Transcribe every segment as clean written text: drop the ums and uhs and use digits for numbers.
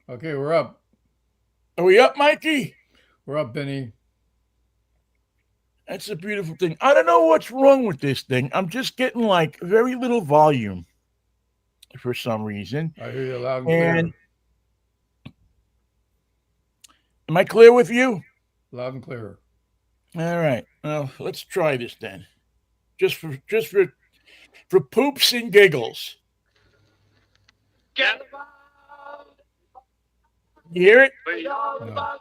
Okay, we're up. Are we up, Mikey? We're up, Vinnie. That's a beautiful thing. I don't know what's wrong with this thing. I'm just getting like very little volume for some reason. I hear you loud and And clear. am I clear with you? Loud and clear. All right. Well, let's try this then. Just for poops and giggles. You hear it? No,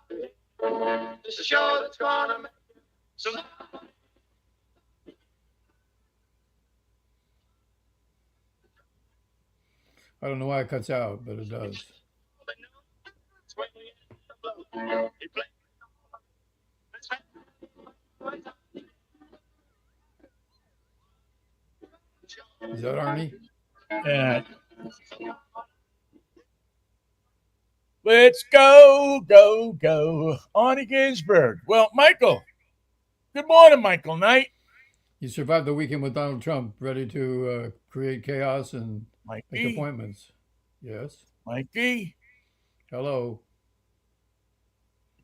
I don't know why it cuts out, but it does. Is that Arnie? Uh, let's go on to Ginsburg. Well, Michael. Good morning, Michael Knight. He survived the weekend with Donald Trump, ready to create chaos and make Mikey. appointments. Yes. Mikey. Hello.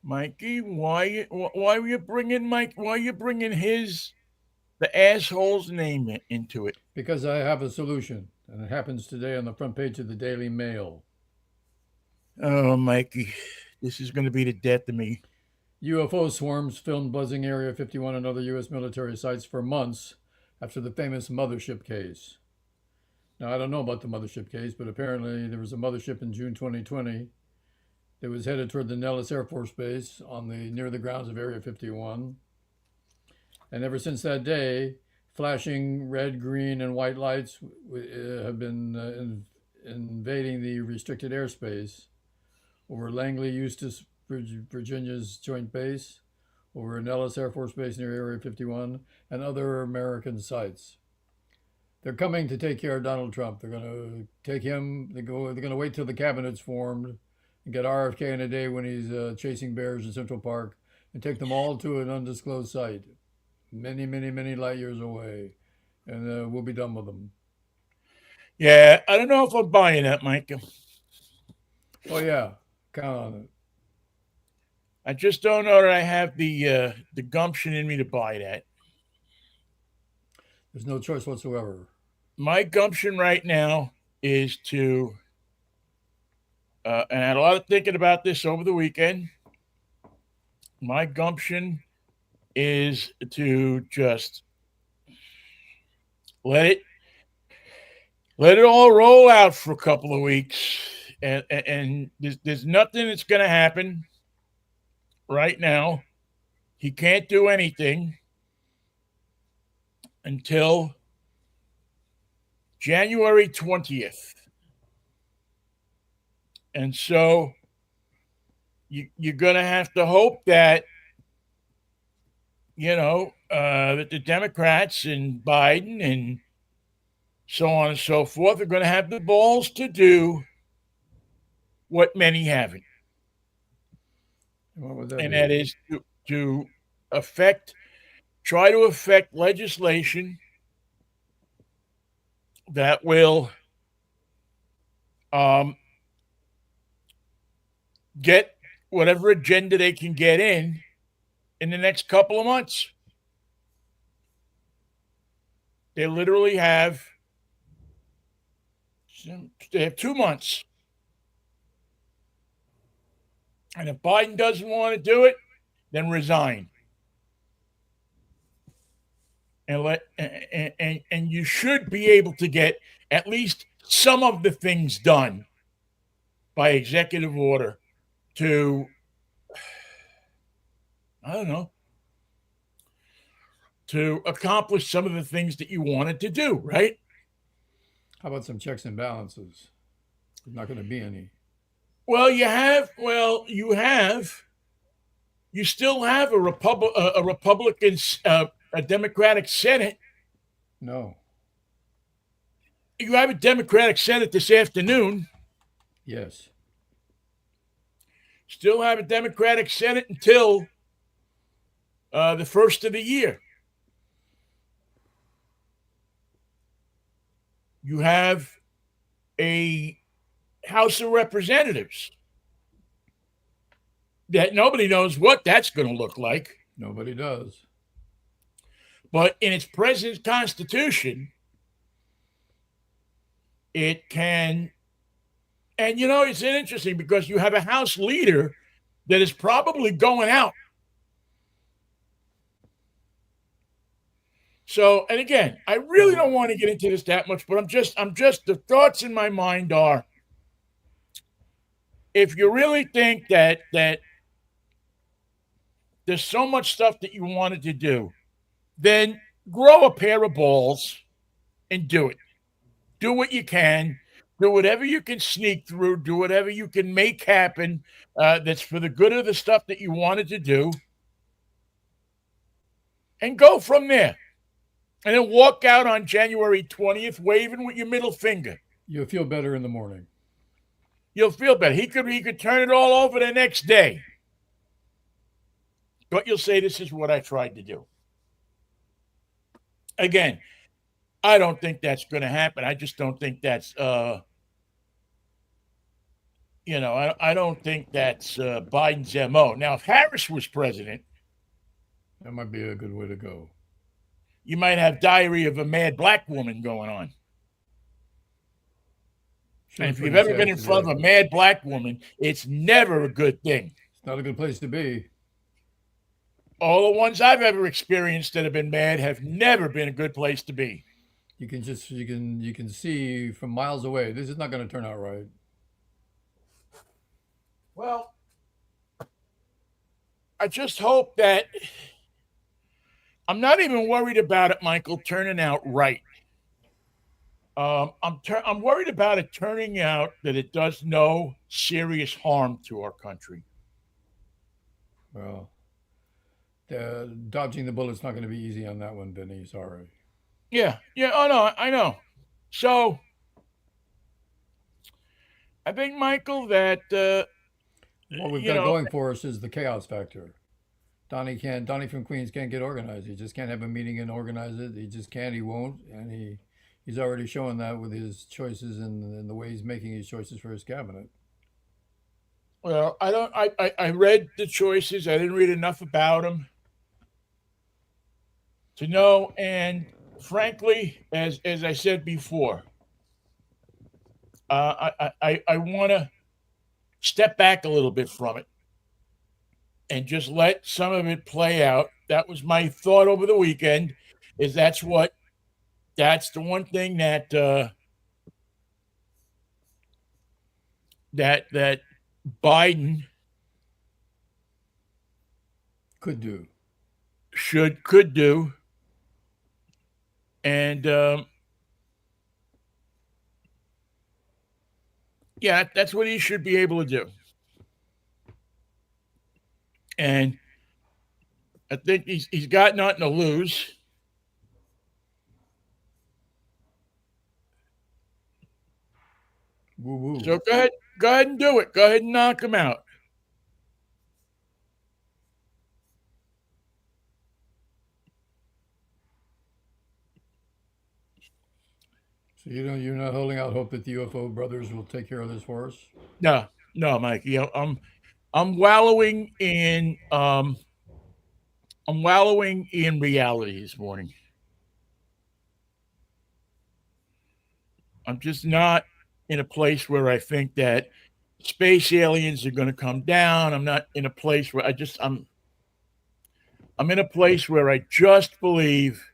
Mikey, why were you bringing Mike? Why are you bringing the asshole's name into it? Because I have a solution, and it happens today on the front page of the Daily Mail. Oh, Mikey, this is going to be the death of me. UFO swarms filmed buzzing Area 51 and other U.S. military sites for months after the famous mothership case. Now, I don't know about the mothership case, but apparently there was a mothership in June 2020 that was headed toward the Nellis Air Force Base on the near the grounds of Area 51. And ever since that day, flashing red, green, and white lights have been invading the restricted airspace over Langley, Eustis, Virginia's Joint Base, over Nellis Air Force Base near Area 51, and other American sites. They're coming to take care of Donald Trump. They're going to take him. They're going to wait till the cabinet's formed and get RFK in a day when he's chasing bears in Central Park and take them all to an undisclosed site, many, many, many light years away, and we'll be done with them. Yeah, I don't know if I'm buying that, Michael. Oh yeah, count on it. I just don't know that I have the gumption in me to buy that. There's no choice whatsoever. My gumption right now is to, and I had a lot of thinking about this over the weekend. My gumption is to just let it let it all roll out for a couple of weeks, and there's nothing that's going to happen right now. He can't do anything until January 20th, and so you're going to have to hope that that the Democrats and Biden and so on and so forth are going to have the balls to do what many haven't, What would that and that be? is to affect try to affect legislation that will um, get whatever agenda they can get in the next couple of months. They literally have 2 months, and if Biden doesn't want to do it, then resign and and you should be able to get at least some of the things done by executive order to I don't know to accomplish some of the things that you wanted to do, right? How about some checks and balances? There's not going to be any. You still have a Republican, a Democratic Senate. No. You have a Democratic Senate this afternoon. Yes. Still have a Democratic Senate until the first of the year. You have a House of Representatives. that nobody knows what that's going to look like. Nobody does. But in its present constitution, it can. And it's interesting because you have a House leader that is probably going out. So, and again, I really don't want to get into this that much, but I'm just the thoughts in my mind are, if you really think that there's so much stuff that you wanted to do, then grow a pair of balls and do it. Do what you can. Do whatever you can sneak through. Do whatever you can make happen that's for the good of the stuff that you wanted to do. And go from there. And then walk out on January 20th waving with your middle finger. You'll feel better in the morning. You'll feel better. He could turn it all over the next day. But you'll say, this is what I tried to do. Again, I don't think that's going to happen. I just don't think that's, I don't think that's Biden's MO. Now, if Harris was president, that might be a good way to go. You might have Diary of a Mad Black Woman going on. Sure, and if you've ever been in front of a mad black woman, it's never a good thing. It's not a good place to be. All the ones I've ever experienced that have been mad have never been a good place to be. You can see from miles away, this is not going to turn out right. Well, I just hope that I'm not even worried about it, Michael, turning out right. I'm worried about it turning out that it does no serious harm to our country. Well, dodging the bullet's not going to be easy on that one, Vinnie. Sorry. Yeah. Oh no, I know. So I think, Michael, that what we've got going for us is the chaos factor. Donnie from Queens can't get organized. He just can't have a meeting and organize it. He just can't. He won't, and he's already shown that with his choices and the way he's making his choices for his cabinet. Well, I read the choices. I didn't read enough about them to know. And frankly, as I said before, I want to step back a little bit from it and just let some of it play out. That was my thought over the weekend. That's the one thing that that Biden could do, could do, and yeah, that's what he should be able to do. And I think he's got nothing to lose. Woo-woo. So go ahead and do it. Go ahead and knock him out. So you're not holding out hope that the UFO brothers will take care of this for us? No, Mikey. I'm wallowing in reality this morning. I'm just not in a place where I think that space aliens are going to come down. I'm not in a place where I'm in a place where I just believe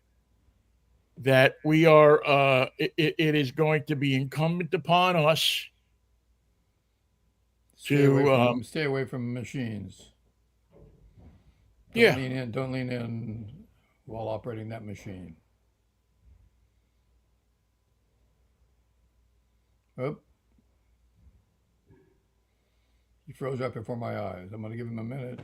that we are it is going to be incumbent upon us to stay away from machines. Don't lean in while operating that machine. Oh, he froze right before my eyes. I'm going to give him a minute.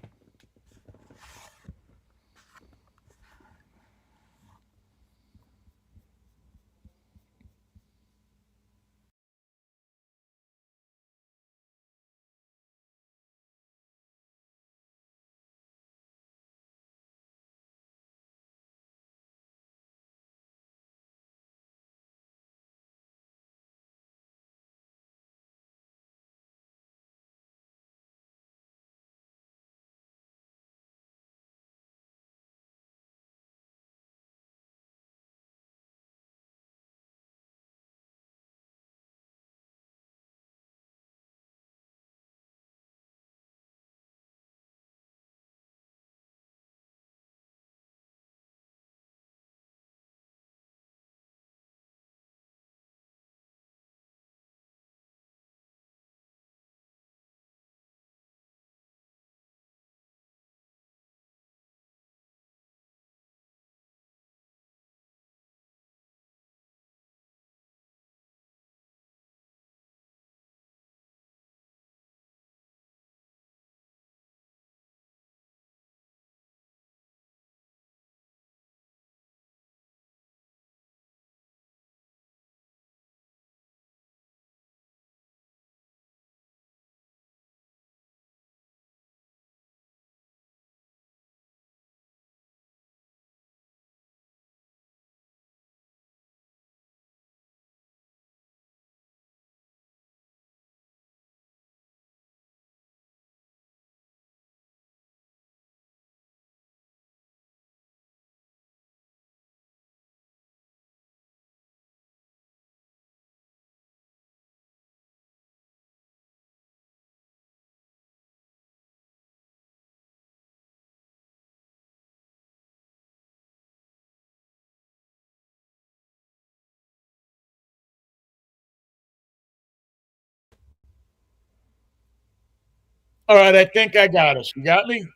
All right, I think I got us. You got me?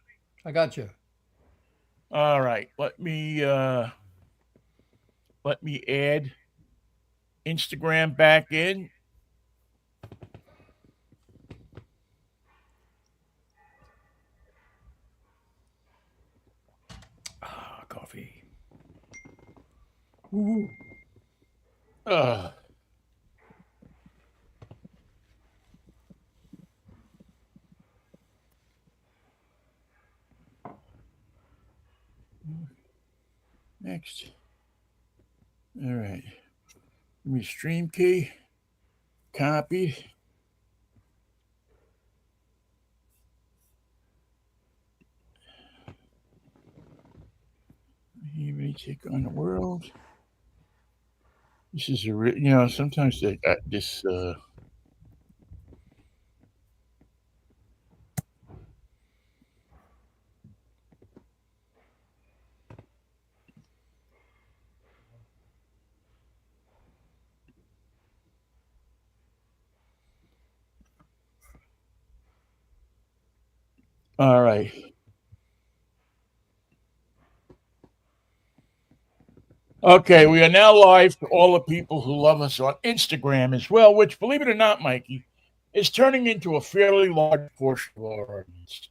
I got you. All right. Let me add Instagram back in. Ah, coffee. Ooh. Uh, next. All right. Give me stream key. Copied. Even take on the world. This is sometimes they got this. All right. Okay, we are now live to all the people who love us on Instagram as well, which, believe it or not, Mikey, is turning into a fairly large portion of our audience.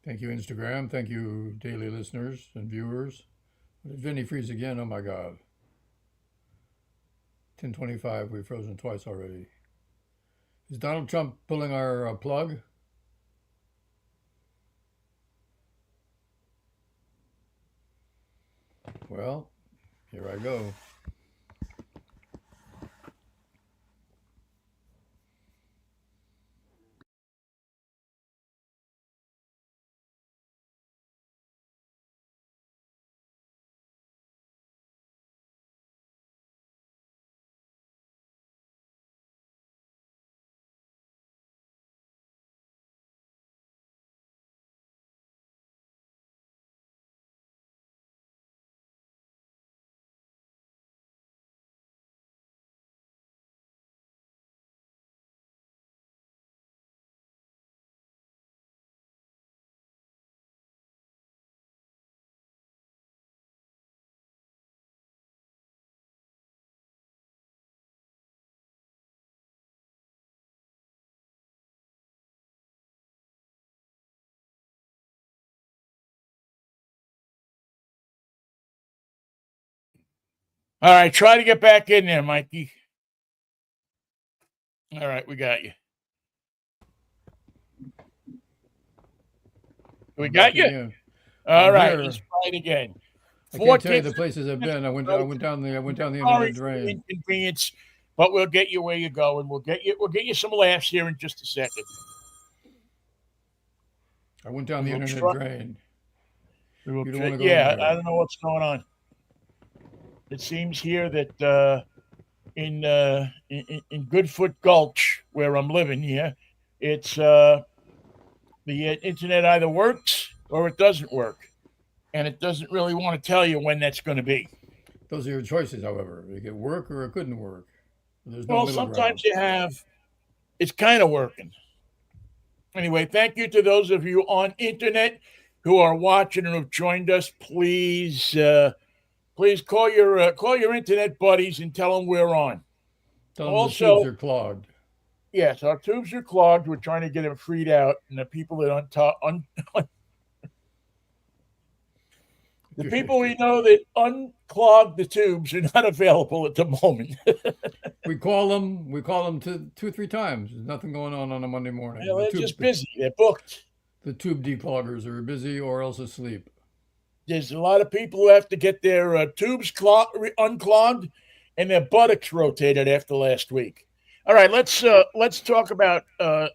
Thank you, Instagram. Thank you, daily listeners and viewers. Did Vinnie freeze again? Oh my God. 10:25. We've frozen twice already. Is Donald Trump pulling our plug? Well, here I go. All right, try to get back in there, Mikey. All right, we got you. We got you. Again. All I'm right, here. let's try it again. I can't tell you 14th. the places I've been. I went down the Sorry internet for the drain. inconvenience, but we'll get you where you're going. We'll get you some laughs here in just a second. I went down We the will internet try. drain. We will You don't try. want to go in Yeah, I there. don't know what's going on. It seems here that in Goodfoot Gulch, where I'm living here, it's the internet either works or it doesn't work, and it doesn't really want to tell you when that's going to be. Those are your choices, however. It could work or it couldn't work. There's no Well, middle sometimes ground. you have. It's kind of working. Anyway, thank you to those of you on internet who are watching and who've joined us. Please call your internet buddies and tell them we're on. Tell them the tubes Also, are clogged. yes, our tubes are clogged. We're trying to get them freed out, and the people that the people we know that unclog the tubes are not available at the moment. We call them. We call them 2 or 3 times. There's nothing going on a Monday morning. Well, they're just busy. They're booked. The tube decloggers are busy or else asleep. There's a lot of people who have to get their tubes unclogged and their buttocks rotated after last week. All right, let's talk about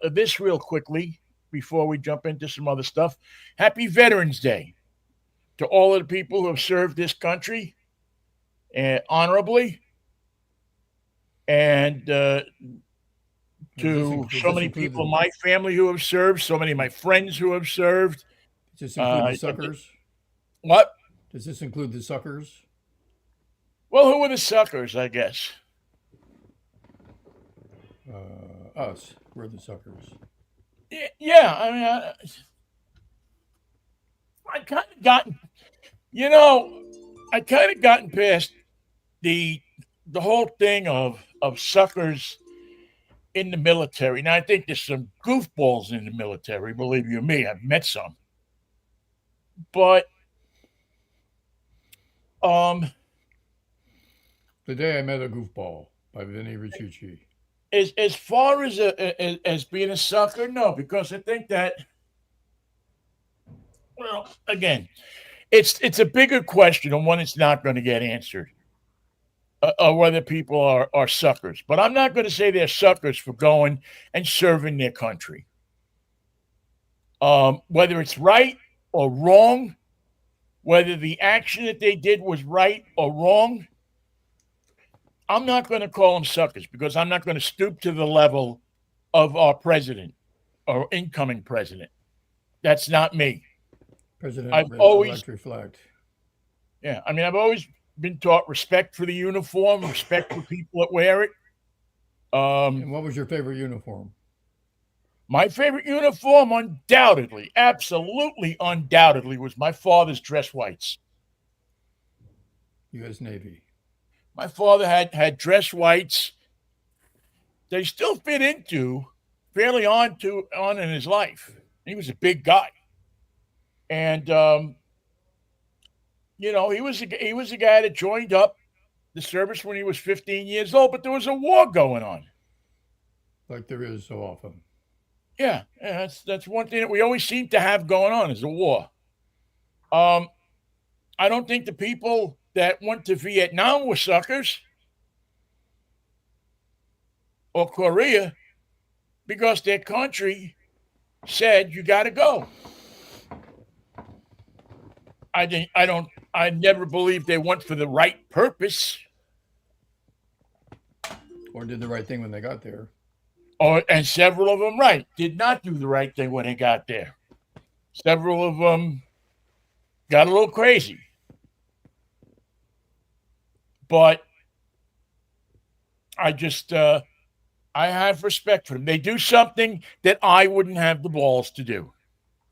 this real quickly before we jump into some other stuff. Happy Veterans Day to all of the people who have served this country honorably, and to Does so this many include people in my family who have served, so many of my friends who have served. Does this include the suckers? What? Does this include the suckers? Well, who are the suckers, I guess? Us. We're the suckers. Yeah, I mean, I kind of gotten, you know, I kind of gotten past the the whole thing of suckers in the military. Now I think there's some goofballs in the military. Believe you me, I've met some, but um, Today I met a goofball by Vinnie Ricciucci. as far as as being a sucker, no, because I think that, well, again, it's a bigger question and one that's not going to get answered. Whether people are suckers, but I'm not going to say they're suckers for going and serving their country. Whether it's right or wrong, whether the action that they did was right or wrong, I'm not going to call them suckers because I'm not going to stoop to the level of our president or incoming president. That's not me. President I've always, elect reflect. yeah, I mean, I've always been taught respect for the uniform, respect for people that wear it. And what was your favorite uniform? My favorite uniform, undoubtedly, absolutely undoubtedly, was my father's dress whites. U.S. Navy. My father had dress whites. They still fit into fairly on in his life. He was a big guy, and he was a guy that joined up the service when he was 15 years old. But there was a war going on. Like there is so often. Yeah, that's one thing that we always seem to have going on is a war. Um, I don't think the people that went to Vietnam were suckers or Korea because their country said you got to go. I never believed they went for the right purpose Or did the right thing when they got there. and several of them did not do the right thing when they got there. Several of them got a little crazy. But I just I have respect for them. They do something that I wouldn't have the balls to do,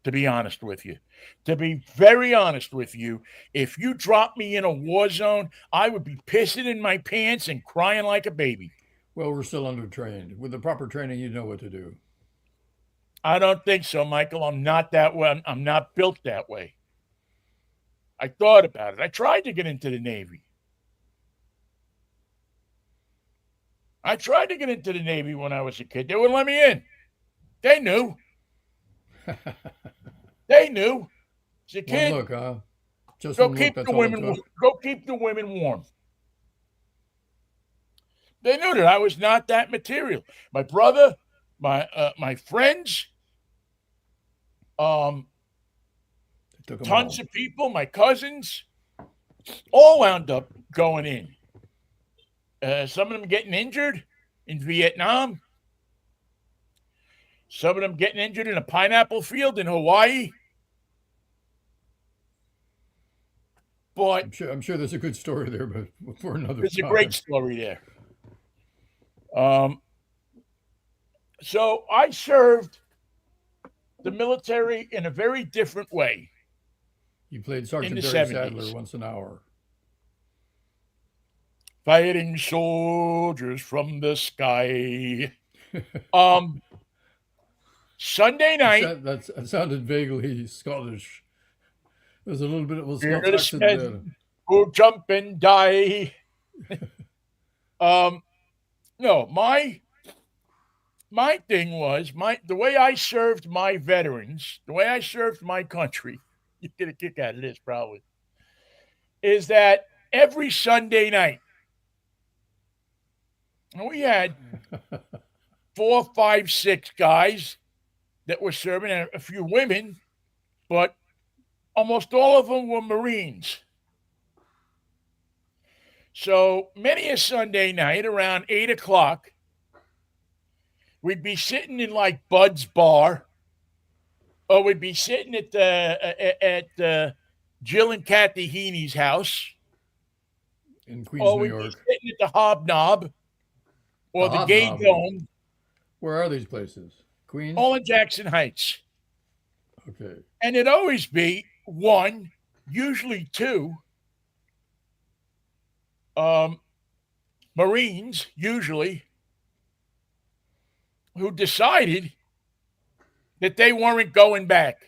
to be honest with you. To be very honest with you, if you dropped me in a war zone, I would be pissing in my pants and crying like a baby. Well, we're still undertrained. With the proper training, you know what to do. I don't think so, Michael. I'm not that way. I'm not built that way. I thought about it. I tried to get into the Navy. I tried to get into the Navy when I was a kid. They wouldn't let me in. They knew. They knew. As a One kid, look, huh? Just one look. That's all it took. Go keep the women warm. They knew that I was not that material. My brother, my friends, They took them tons all. of people, my cousins, all wound up going in. Some of them getting injured in Vietnam. Some of them getting injured in a pineapple field in Hawaii. But I'm sure there's a good story there, but for another there's a great time. story there. So I served the military in a very different way You played in Sergeant the Barry Sadler 70s. once an hour. Fighting soldiers from the sky. Um, Sunday night, That sounded vaguely Scottish. There's a little bit of a Scots fearless accent there. men who jump and die. Um, no, my thing was the way I served my veterans, the way I served my country. You get a kick out of this probably. Is that every Sunday night we had 4, 5, 6 guys that were serving, and a few women, but almost all of them were Marines. So many a Sunday night around 8 o'clock, we'd be sitting in like Bud's bar, or we'd be sitting at Jill and Kathy Heaney's house, In Queens, or New we'd be York. sitting at the Hobnob or The the Gay Hobnob. Dome. Where are these places? Queens? all in Jackson Heights. Okay. And it'd always be one, usually two, Marines, usually, who decided that they weren't going back.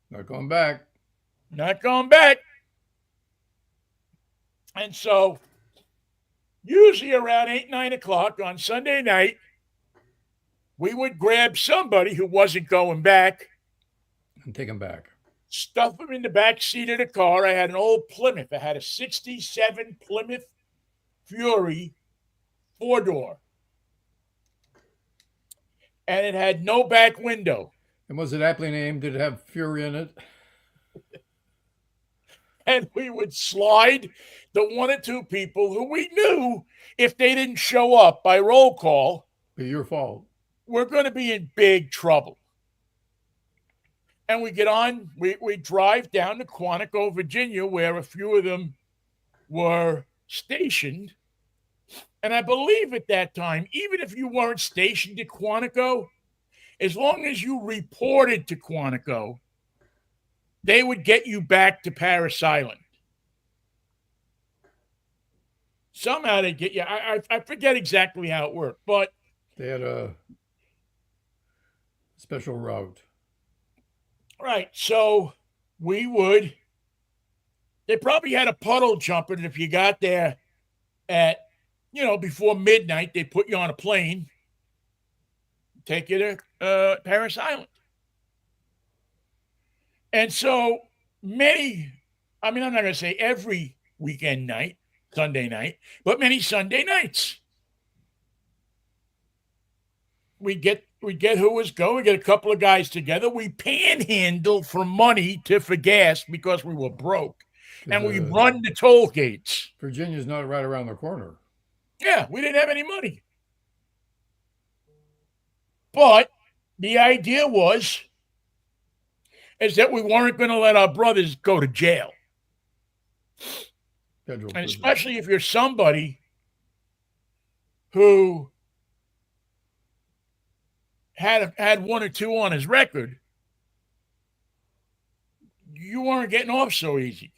Not going back. Not going back. And so, usually around 8, 9 o'clock on Sunday night, we would grab somebody who wasn't going back And take them back. stuff them in the back seat of the car. I had an old Plymouth. I had a 67 Plymouth Fury 4-door. And it had no back window. And was it aptly named? Did it have Fury in it? And we would slide the one or two people who we knew if they didn't show up by roll call, Be your fault. we're going to be in big trouble. And we get on, we drive down to Quantico, Virginia, where a few of them were stationed. And I believe at that time, even if you weren't stationed at Quantico, as long as you reported to Quantico, they would get you back to Parris Island. Somehow they get you. I forget exactly how it worked, but They had a special route. right. So we would. They probably had a puddle jumper, and if you got there at, before midnight, they put you on a plane, take you to Parris Island. And so many, I'm not going to say every weekend night, Sunday night, but many Sunday nights. We get who was going. We get a couple of guys together. We panhandle for money for gas because we were broke. And we run the toll gates. Virginia's not right around the corner. Yeah, we didn't have any money. But the idea is that we weren't going to let our brothers go to jail. Federal And prison. especially if you're somebody who had one or two on his record, you weren't getting off so easy.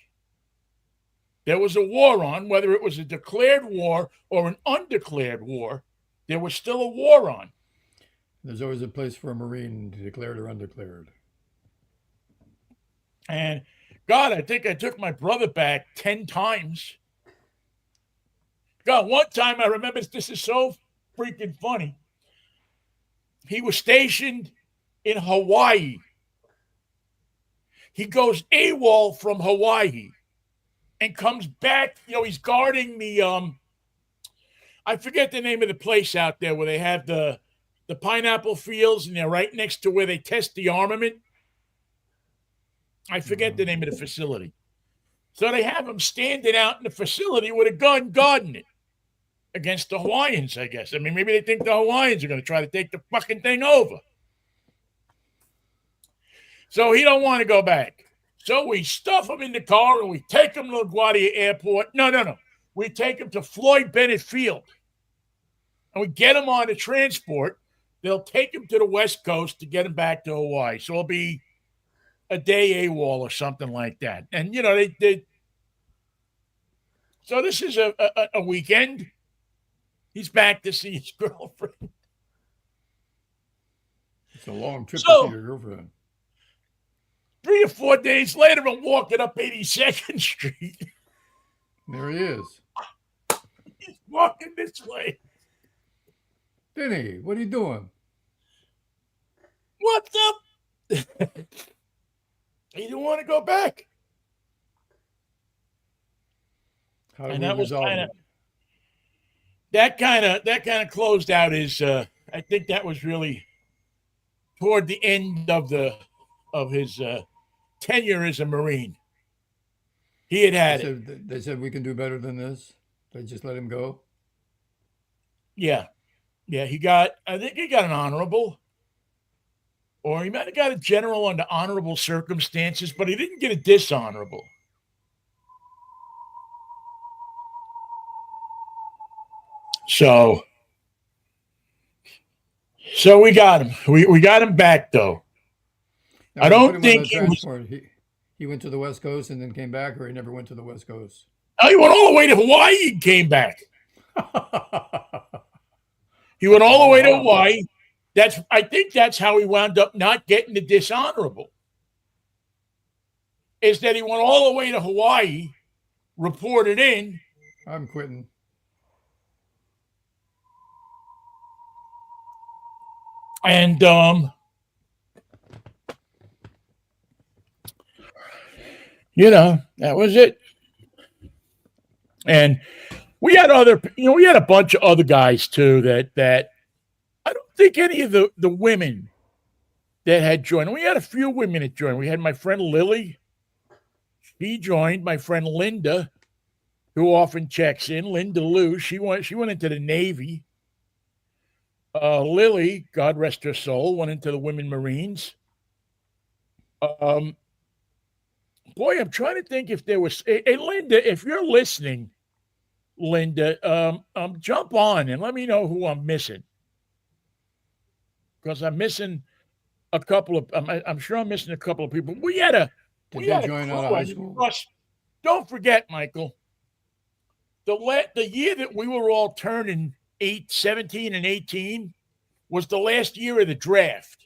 There was a war on, whether it was a declared war or an undeclared war, there was still a war on. There's always a place for a Marine, declared or undeclared. And God, I think I took my brother back 10 times. God, one time I remember, this is so freaking funny. He was stationed in Hawaii. He goes AWOL from Hawaii and comes back. He's guarding the, I forget the name of the place out there where they have the pineapple fields and they're right next to where they test the armament. I forget the name of the facility. So they have him standing out in the facility with a gun guarding it against the Hawaiians, I guess. Maybe they think the Hawaiians are going to try to take the fucking thing over. So he don't want to go back. So we stuff him in the car and we take him to LaGuardia Airport. No. We take him to Floyd Bennett Field. And we get him on a transport. They'll take him to the West Coast to get him back to Hawaii. So it'll be a day AWOL or something like that. And, they so this is a weekend. He's back to see his girlfriend. It's a long trip to see your girlfriend. 3 or 4 days later, I'm walking up 82nd Street. There he is. He's walking this way. Vinnie, what are you doing? What's up? He didn't want to go back. How did And we that was resolve kind it? of that kind of closed out his. I think that was really toward the end of his tenure as a Marine. He had it. They said we can do better than this. They just let him go. Yeah. I think he got an honorable, or he might have got a general under honorable circumstances, but he didn't get a dishonorable. So So we got him. We got him back though. Now, I when you put don't him on think the he was. transport, he went to the West Coast and then came back, or he never went to the West Coast? Oh, he went all the way to Hawaii and came back. He went That's a all the long way to hop. Hawaii. I think that's how he wound up not getting the dishonorable. Is that he went all the way to Hawaii, reported in, I'm quitting. and that was it. And we had we had a bunch of other guys too that I don't think any of the women that had joined. We had a few women that joined. We had my friend Lily. She joined. My friend Linda, who often checks in. Linda Lou. She went into the Navy. Lily, God rest her soul, went into the Women Marines. Boy, I'm trying to think if there was. Hey, Linda, if you're listening, Linda, jump on and let me know who I'm missing, because I'm missing a couple of. I'm sure I'm missing a couple of people. We had a Did they join out of crew. high I mean, school? Russ, don't forget, Michael, the year that we were all turning 17 and 18 was the last year of the draft.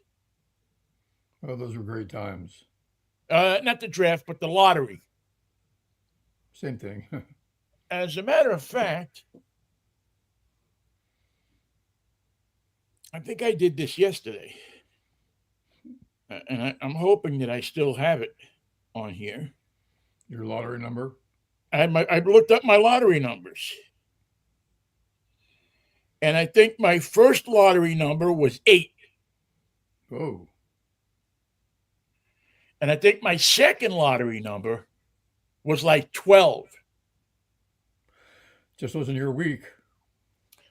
Oh, those were great times. Not the draft, but the lottery. Same thing. As a matter of fact, I think I did this yesterday, and I'm hoping that I still have it on here. Your lottery number? I looked up my lottery numbers, and I think my first lottery number was 8. Oh, And I think my second lottery number was like 12. just wasn't your week.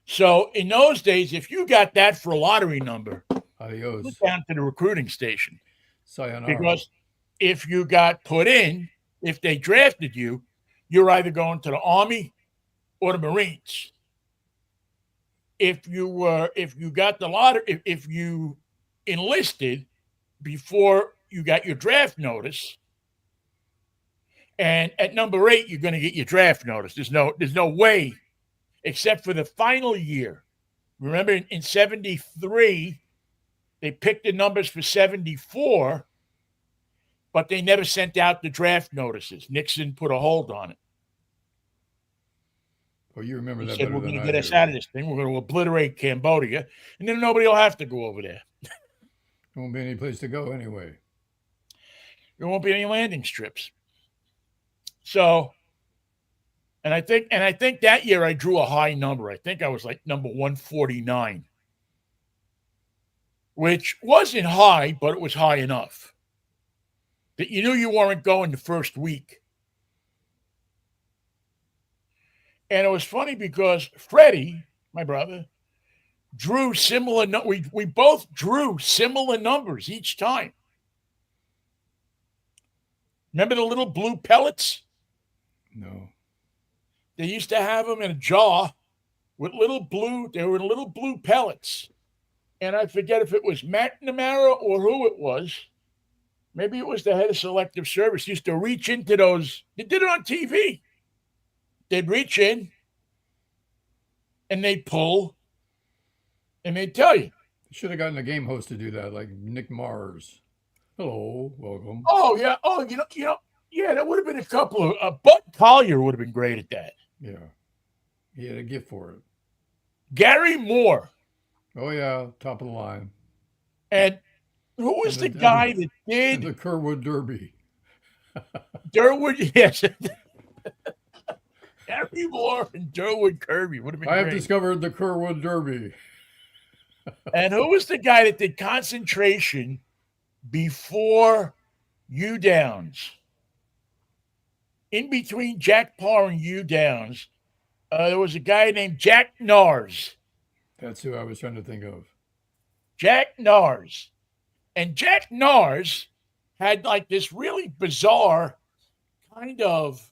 So in those days, if you got that for a lottery number, Adios. went down to the recruiting station. Sayonara. Because if you got put in, if they drafted you, you're either going to the Army or the Marines. If you got the lottery, if you enlisted before you got your draft notice, and at number 8, you're going to get your draft notice. There's no way, except for the final year. Remember in 73, they picked the numbers for 74, but they never sent out the draft notices. Nixon put a hold on it. Oh, you remember He that said, better we're than going to I get us do. out of this thing. We're going to obliterate Cambodia, and then nobody will have to go over there. There won't be any place to go anyway. There won't be any landing strips. So, and I think that year I drew a high number. I think I was like number 149, which wasn't high, but it was high enough that you knew you weren't going the first week. And it was funny because Freddie, my brother, drew similar. We both drew similar numbers each time. Remember the little blue pellets? No. They used to have them in a jar with little blue. They were in little blue pellets, and I forget if it was McNamara or who it was. Maybe it was the head of selective service. Used to reach into those. They did it on TV. They'd reach in, and they'd pull, and they'd tell you. Should have gotten a game host to do that, like Nick Mars. Hello, welcome. Oh yeah. Oh, yeah. That would have been a couple of. Bud Collier would have been great at that. Yeah. He had a gift for it. Gary Moore. Oh, yeah. Top of the line. And who was And the guy that And did the Kerwood Derby. Durwood? Yes. Gary Moore and Durwood Kirby would have been I have great. discovered the Kerwood Derby. And who was the guy that did concentration before U Downs? In between Jack Parr and U Downs, there was a guy named Jack Nars. That's who I was trying to think of. Jack Nars. And Jack Nars had like this really bizarre kind of.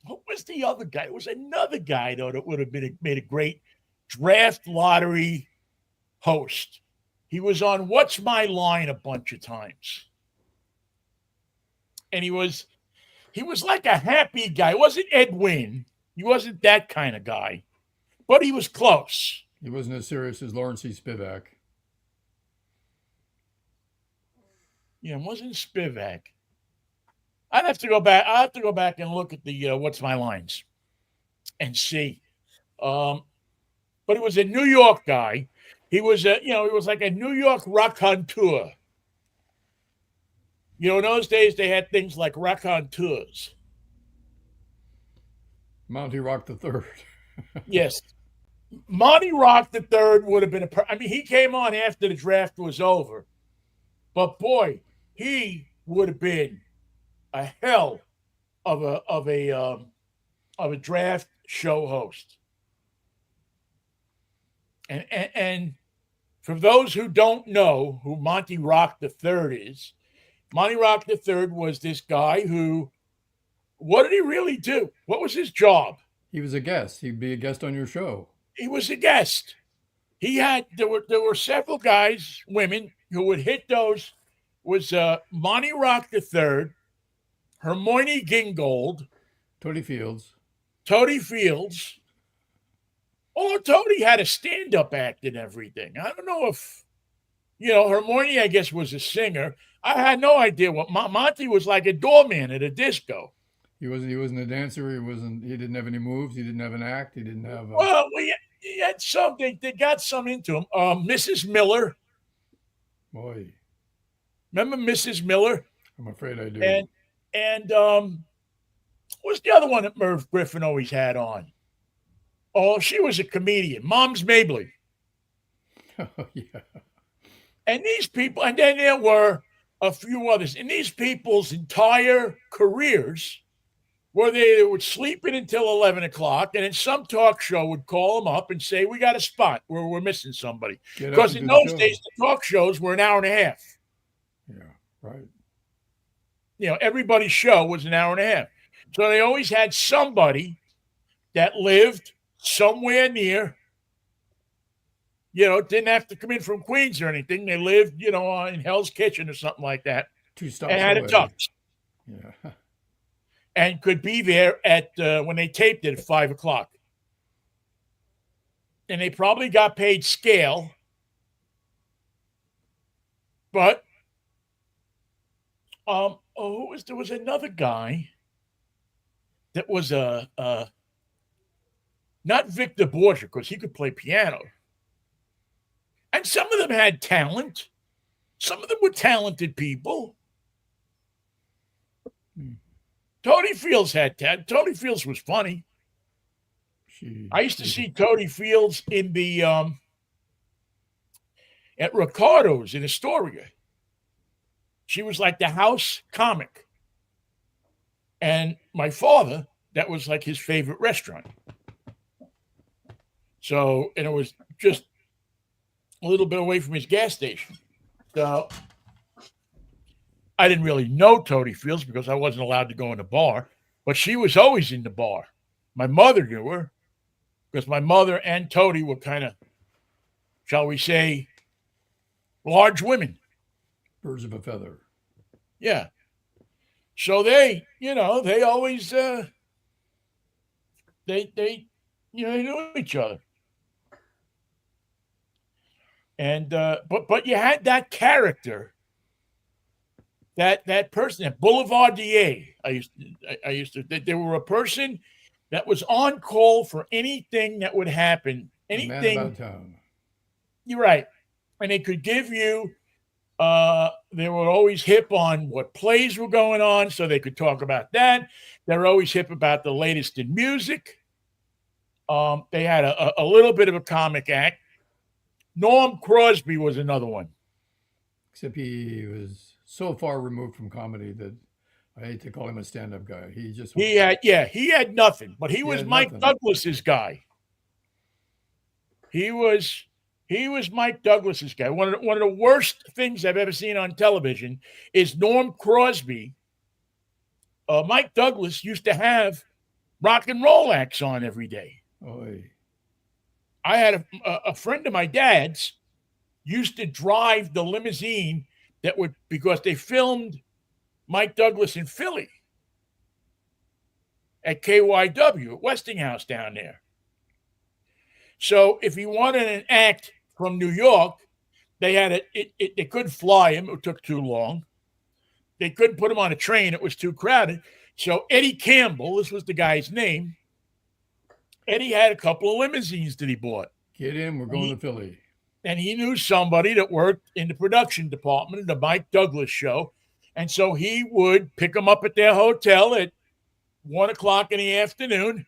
What was the other guy? It was another guy, though, that would have made a great draft lottery host. He was on What's My Line a bunch of times. And he was like a happy guy. He wasn't Ed Wynn. He wasn't that kind of guy. But he was close. He wasn't as serious as Lawrence C. Spivak. Yeah, it wasn't Spivak. I'll have to go back and look at the What's My Lines and see. But he was a New York guy. He was like a New York raconteur. In those days they had things like raconteurs. Monty Rock the Third. Yes. Monty Rock the Third would have been he came on after the draft was over. But boy, he would have been a hell of a draft show host. And for those who don't know who Monty Rock the Third is, Monty Rock the Third was this guy who, what did he really do? What was his job? He was a guest. He'd be a guest on your show. He was a guest. There were several guys, women, who would hit those. Was Monty Rock the Third, Hermione Gingold, Toady Fields. Oh, Toady had a stand-up act and everything. I don't know if, Hermione, I guess, was a singer. I had no idea what Monty was like a doorman at a disco. He wasn't a dancer. He didn't have any moves. He didn't have an act. He didn't have. Well, he had something. They got some into him. Mrs. Miller. Boy. Remember Mrs. Miller? I'm afraid I do. And what's the other one that Merv Griffin always had on? Oh, she was a comedian. Mom's Mabley. Oh, yeah. And these people, and then there were a few others. And these people's entire careers were they would sleep in until 11 o'clock, and then some talk show would call them up and say, we got a spot where we're missing somebody. Because in those days, the talk shows were an hour and a half. Yeah, right. Everybody's show was an hour and a half. So they always had somebody that lived somewhere near, didn't have to come in from Queens or anything. They lived, in Hell's Kitchen or something like that. 2 stops and had away. a tux. Yeah. And could be there at when they taped it at 5 o'clock. And they probably got paid scale. But there was another guy that was not Victor Borgia, because he could play piano. And some of them had talent. Some of them were talented people. Toady Fields had talent. Toady Fields was funny. I used to see Toady Fields in the at Ricardo's in Astoria. She was like the house comic. And my father, that was like his favorite restaurant. So, and it was just a little bit away from his gas station. So I didn't really know Toady Fields because I wasn't allowed to go in the bar, but she was always in the bar. My mother knew her because my mother and Toady were kind of, shall we say, large women. Birds of a feather. Yeah. So they always, they knew each other. And, but you had that character, that person, that Boulevardier. I used to, they were a person that was on call for anything that would happen. Anything. Man about town. You're right. And they could give you, they were always hip on what plays were going on, so they could talk about that. They were always hip about the latest in music. They had a little bit of a comic act. Norm Crosby was another one. Except he was so far removed from comedy that I hate to call him a stand-up guy. He had nothing, but he was Mike Douglas's guy. He was Mike Douglas's guy. One of the worst things I've ever seen on television is Norm Crosby. Mike Douglas used to have rock and roll acts on every day. Oy. I had a friend of my dad's used to drive the limousine because they filmed Mike Douglas in Philly at KYW at Westinghouse down there. So if he wanted an act from New York, they had they couldn't fly him. It took too long. They couldn't put him on a train. It was too crowded. So Eddie Campbell, this was the guy's name. Eddie had a couple of limousines that he bought. Get in, we're going to Philly. And he knew somebody that worked in the production department of the Mike Douglas show. And so he would pick them up at their hotel at 1 o'clock in the afternoon,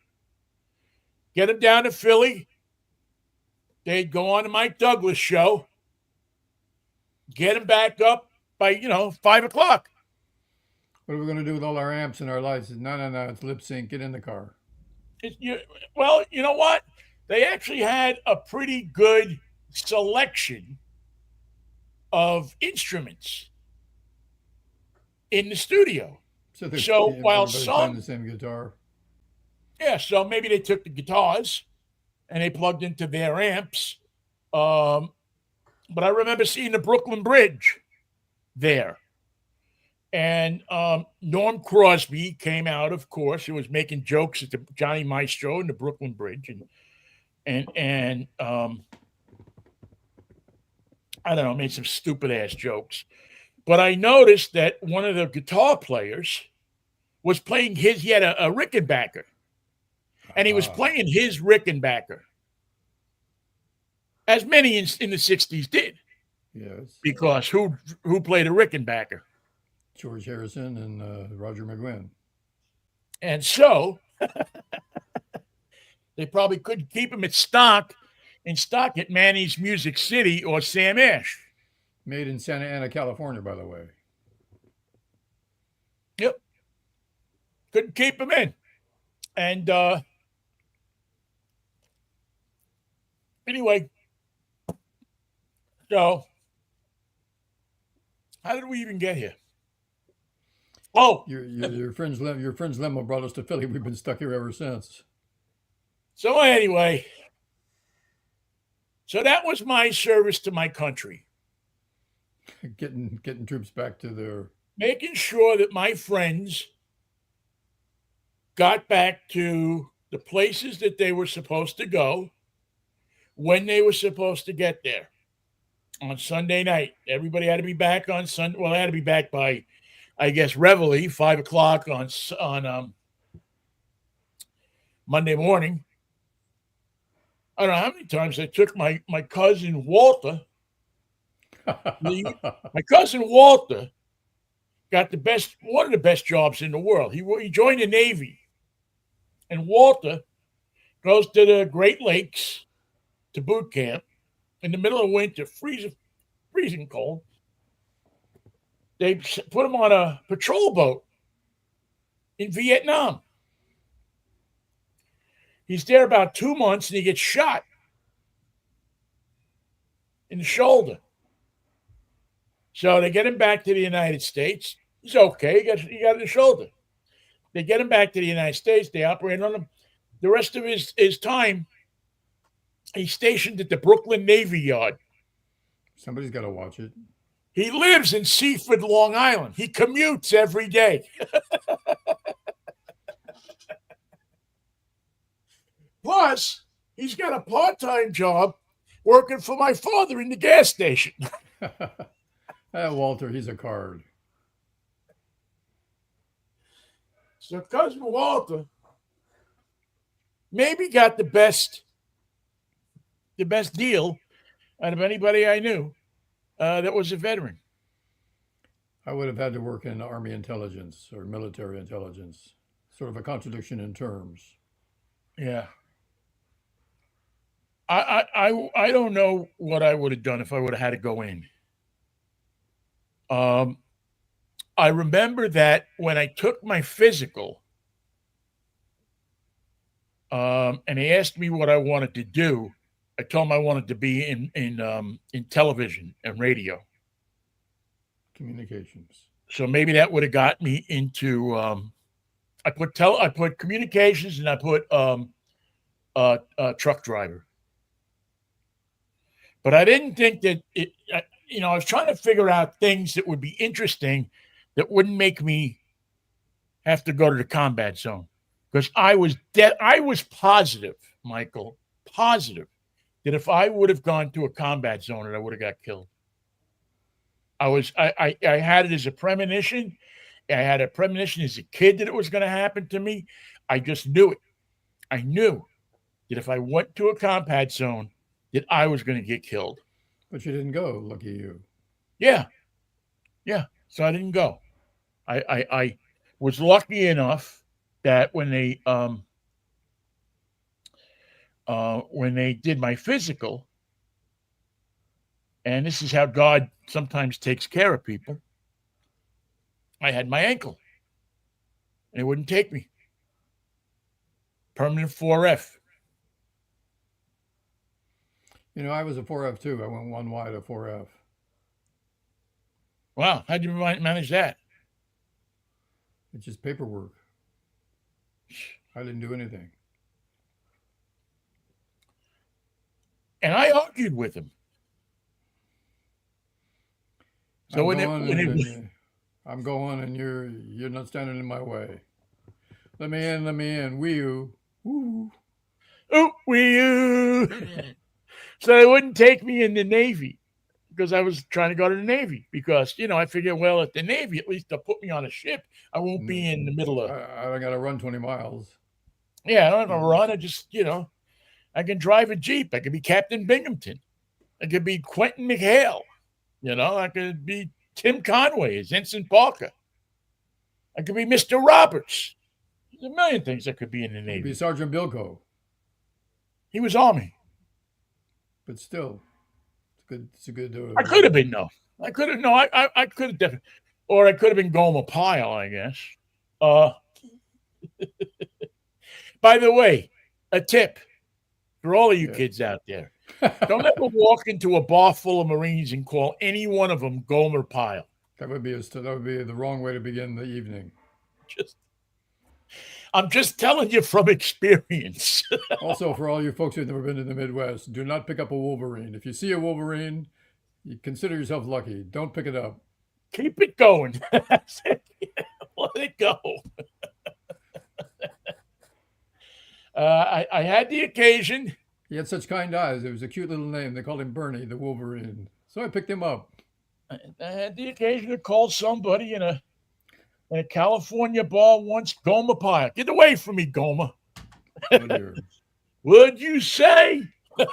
get them down to Philly. They'd go on the Mike Douglas show, get them back up by, 5 o'clock. What are we going to do with all our amps and our lights? No, it's lip sync. Get in the car. Well, you know what? They actually had a pretty good selection of instruments in the studio. So while some the same guitar, so maybe they took the guitars and they plugged into their amps. But I remember seeing the Brooklyn Bridge there, and Norm Crosby came out. Of course, he was making jokes at the Johnny Maestro and the Brooklyn Bridge, and I don't know, made some stupid ass jokes. But I noticed that one of the guitar players was playing he had a Rickenbacker. And he was playing his Rickenbacker. As many in the 60s did. Yes. Because who played a Rickenbacker? George Harrison and Roger McGuinn. And so they probably couldn't keep him in stock at Manny's Music City or Sam Ash. Made in Santa Ana, California, by the way. Yep. Couldn't keep him in. And anyway, so how did we even get here? Oh, your friend's limo brought us to Philly. We've been stuck here ever since. So anyway, so that was my service to my country. Getting troops back to their... Making sure that my friends got back to the places that they were supposed to go when they were supposed to get there on Sunday night. Everybody had to be back on Sunday. Well, they had to be back by, I guess, Reveille, 5 o'clock on Monday morning. I don't know how many times I took my cousin Walter. My cousin Walter got one of the best jobs in the world. He joined the Navy, and Walter goes to the Great Lakes to boot camp in the middle of winter, freezing cold. They put him on a patrol boat in Vietnam. He's there about 2 months, and he gets shot in the shoulder. So they get him back to the United States. He's okay. He got the shoulder. They get him back to the United States. They operate on him. The rest of his time, he's stationed at the Brooklyn Navy Yard. Somebody's got to watch it. He lives in Seaford, Long Island. He commutes every day. Plus, he's got a part-time job working for my father in the gas station. Walter, he's a card. So cousin Walter maybe got the best deal out of anybody I knew that was a veteran. I would have had to work in Army intelligence or military intelligence. Sort of a contradiction in terms. Yeah. I don't know what I would have done if I would have had to go in. I remember that when I took my physical, and they asked me what I wanted to do, I told them I wanted to be in television and radio. Communications. So maybe that would have got me into. I put communications and I put truck driver. But I didn't think that I was trying to figure out things that would be interesting that wouldn't make me have to go to the combat zone. Because I was positive, Michael, positive that if I would have gone to a combat zone, that I would have got killed. I had it as a premonition. I had a premonition as a kid that it was going to happen to me. I just knew it. I knew that if I went to a combat zone, that I was going to get killed. But you didn't go. Lucky you. Yeah, yeah. So I didn't go. I was lucky enough that when they did my physical, and this is how God sometimes takes care of people, I had my ankle, and it wouldn't take me. Permanent 4F. I was a 4F too. I went one wide at 4F. Wow, how'd you manage that? It's just paperwork. I didn't do anything. And I argued with him. So I'm going, and you're not standing in my way. Let me in. Wee you. Woo. Oh, wee you. So they wouldn't take me in the Navy because I was trying to go to the Navy because, I figured, well, at the Navy, at least they'll put me on a ship. I won't be in the middle of. I got to run 20 miles. Yeah, I don't have to run. I just, I can drive a Jeep. I could be Captain Binghamton. I could be Quentin McHale. I could be Tim Conway as Ensign Parker. I could be Mr. Roberts. There's a million things I could be in the Navy. Be Sergeant Bilko. He was Army. But still, it's a good. I could have been I could have I could have definitely, or I could have been Gomer Pyle, I guess. By the way, a tip for all of you kids out there: don't ever walk into a bar full of Marines and call any one of them Gomer Pyle. That would be the wrong way to begin the evening. I'm just telling you from experience. Also, for all you folks who've never been to the Midwest, do not pick up a Wolverine. If you see a Wolverine, you consider yourself lucky. Don't pick it up. Keep it going. Let it go. I had the occasion. He had such kind eyes. It was a cute little name. They called him Bernie, the Wolverine. So I picked him up. I had the occasion to call somebody in a California bar once, Gomer Pyle. Get away from me, Gomer. Oh, dear. Would you say? And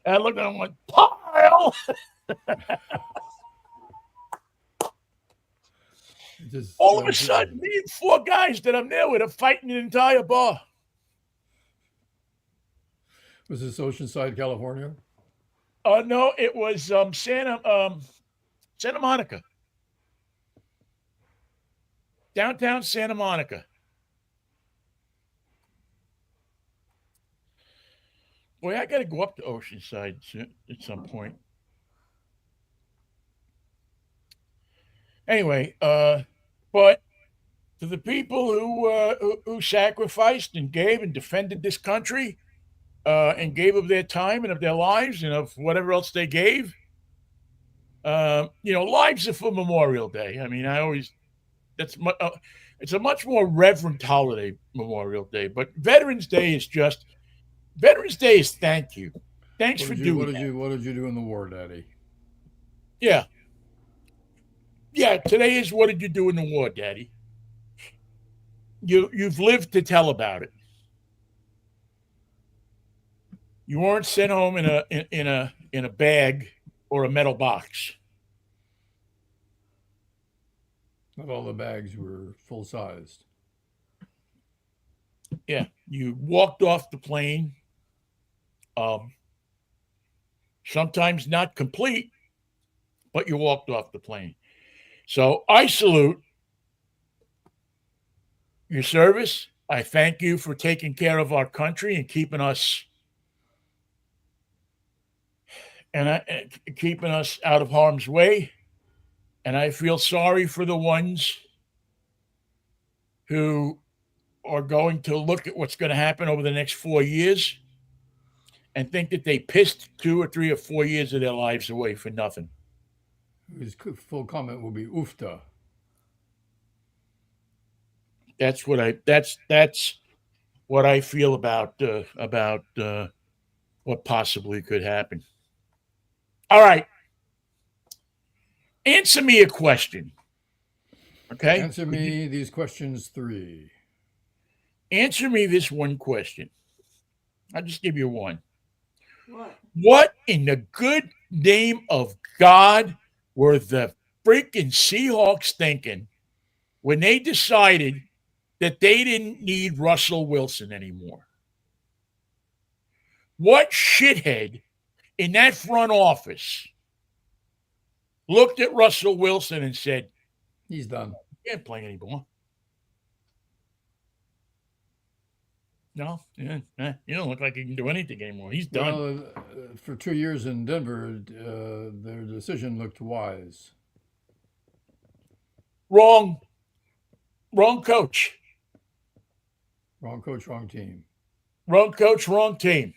I looked at him like, Pyle! All of a sudden, me and 4 guys that I'm there with are fighting an entire bar. Was this Oceanside, California? No, it was Santa Monica. Downtown Santa Monica. Boy, I got to go up to Oceanside at some point. Anyway, but to the people who sacrificed and gave and defended this country, and gave of their time and of their lives and of whatever else they gave, lives are for Memorial Day. I mean, it's a much more reverent holiday, Memorial Day. But Veterans Day is thank you. Thanks for doing that. What did you do in the war, Daddy? Yeah. Yeah, today is what did you do in the war, Daddy? You've lived to tell about it. You weren't sent home in a bag or a metal box. Not all the bags were full sized. Yeah, you walked off the plane. Sometimes not complete, but you walked off the plane. So I salute your service. I thank you for taking care of our country and keeping us out of harm's way. And I feel sorry for the ones who are going to look at what's going to happen over the next 4 years and think that they pissed 2 or 3 or 4 years of their lives away for nothing. His full comment will be oofta. That's what I feel about what possibly could happen. All right. Answer me a question. Okay? Answer me these questions 3. Answer me this one question. I'll just give you one. What? What in the good name of God were the freaking Seahawks thinking when they decided that they didn't need Russell Wilson anymore? What shithead in that front office looked at Russell Wilson and said, He's done. "You can't play anymore"? No, you don't look like you can do anything anymore. He's done. Well, for 2 years in Denver, their decision looked wise. Wrong coach. Wrong coach, wrong team. Wrong coach, wrong team.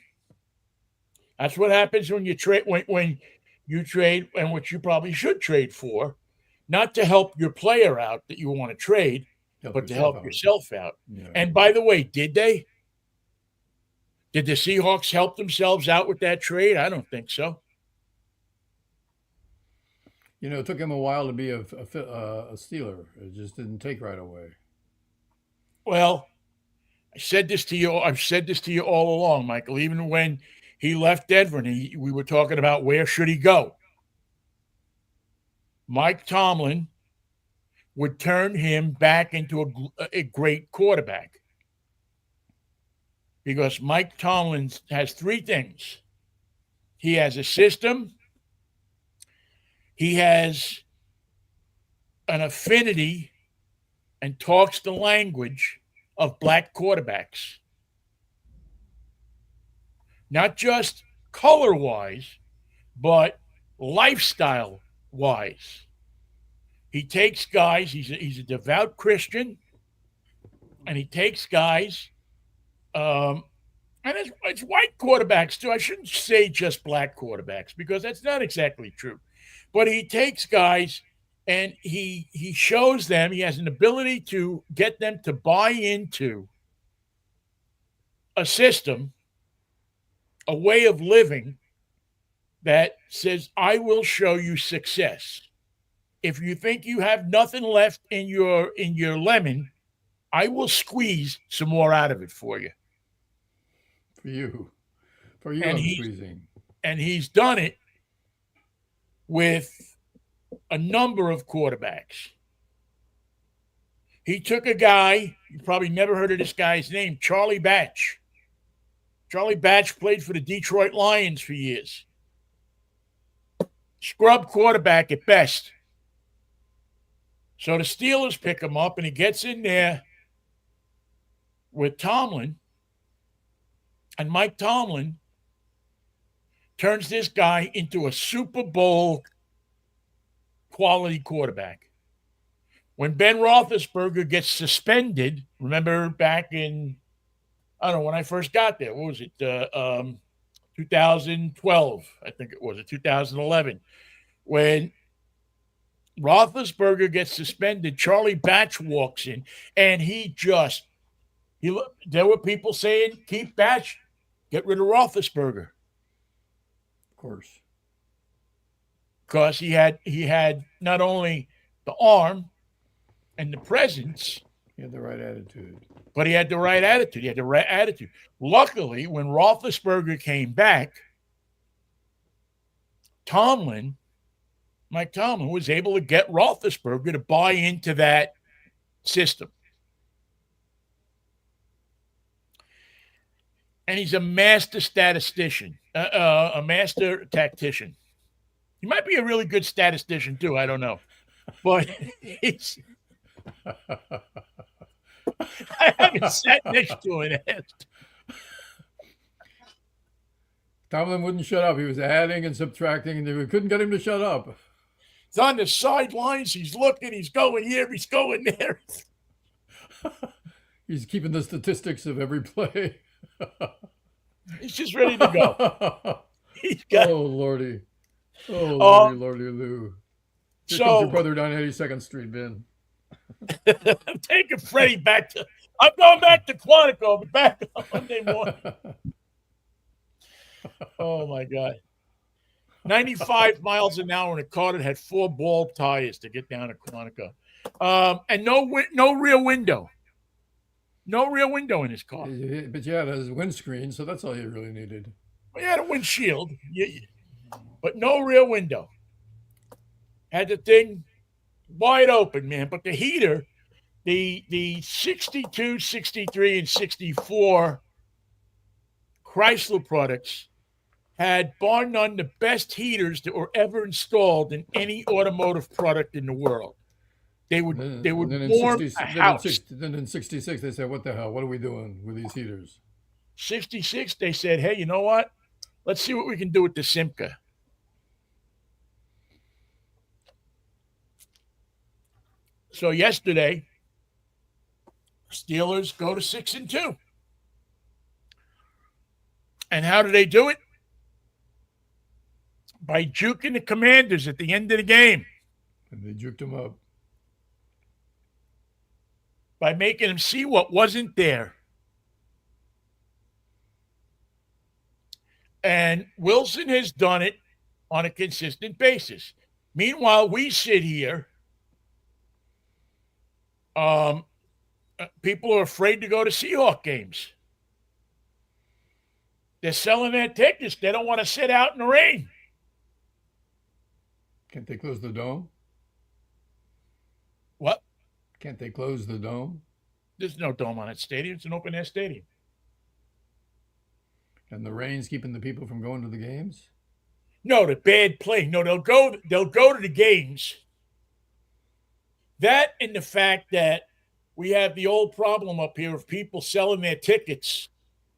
That's what happens when you trade. When you trade, and what you probably should trade for, not to help your player out that you want to trade, but to help yourself out. Yeah. And by the way, did they? Did the Seahawks help themselves out with that trade? I don't think so. You know, it took him a while to be a Steeler. It just didn't take right away. Well, I've said this to you all along, Michael. Even when he left Denver, and we were talking about where should he go. Mike Tomlin would turn him back into a great quarterback. Because Mike Tomlin has 3 things. He has a system. He has an affinity and talks the language of black quarterbacks. Not just color-wise, but lifestyle-wise. He takes guys, he's a devout Christian, and he takes guys, and it's white quarterbacks too. I shouldn't say just black quarterbacks because that's not exactly true. But he takes guys and he shows them he has an ability to get them to buy into a system, a way of living that says, I will show you success. If you think you have nothing left in your lemon, I will squeeze some more out of it for you. For you, I'm squeezing. And he's done it with a number of quarterbacks. He took a guy, you probably never heard of this guy's name, Charlie Batch. Charlie Batch played for the Detroit Lions for years. Scrub quarterback at best. So the Steelers pick him up, and he gets in there with Tomlin. And Mike Tomlin turns this guy into a Super Bowl quality quarterback. When Ben Roethlisberger gets suspended, remember back in, I don't know, when I first got there, what was it, 2012, I think it was, or 2011. When Roethlisberger gets suspended, Charlie Batch walks in, and there were people saying, keep Batch, get rid of Roethlisberger. Of course. Because he had not only the arm and the presence. He had the right attitude. But he had the right attitude. Luckily, when Roethlisberger came back, Mike Tomlin was able to get Roethlisberger to buy into that system. And he's a master statistician, a master tactician. He might be a really good statistician too. I don't know, but I haven't sat next to him and asked. Tomlin wouldn't shut up. He was adding and subtracting, and we couldn't get him to shut up. He's on the sidelines. He's looking. He's going here. He's going there. He's keeping the statistics of every play. He's just ready to go. He's got. Oh lordy, oh lordy, Um, lordy, Lou. Here comes your so brother down 82nd Street, Vin. I'm taking Freddie back to. I'm going back to Quantico. I'll be back on Monday morning. Oh my God. 95 miles an hour in a car that had 4 ball tires to get down to Quantico. And no rear window. No rear window in his car. But yeah, there's a windscreen, so that's all you really needed. We had a windshield, but no rear window. Had the thing wide open, man. But the heater, the 62, 63, and 64 Chrysler products had, bar none, the best heaters that were ever installed in any automotive product in the world. They would warm a house. Then in 66, they said, what the hell? What are we doing with these heaters? 66, they said, hey, you know what? Let's see what we can do with the Simca. So yesterday, Steelers go to 6-2. And how do they do it? By juking the Commanders at the end of the game. And they juked them up. By making them see what wasn't there. And Wilson has done it on a consistent basis. Meanwhile, we sit here. People are afraid to go to Seahawk games. They're selling their tickets. They don't want to sit out in the rain. Can't they close the dome? What? Can't they close the dome? There's no dome on that stadium. It's an open-air stadium. And the rain's keeping the people from going to the games? No, the bad play. No, they'll go to the games. That and the fact that we have the old problem up here of people selling their tickets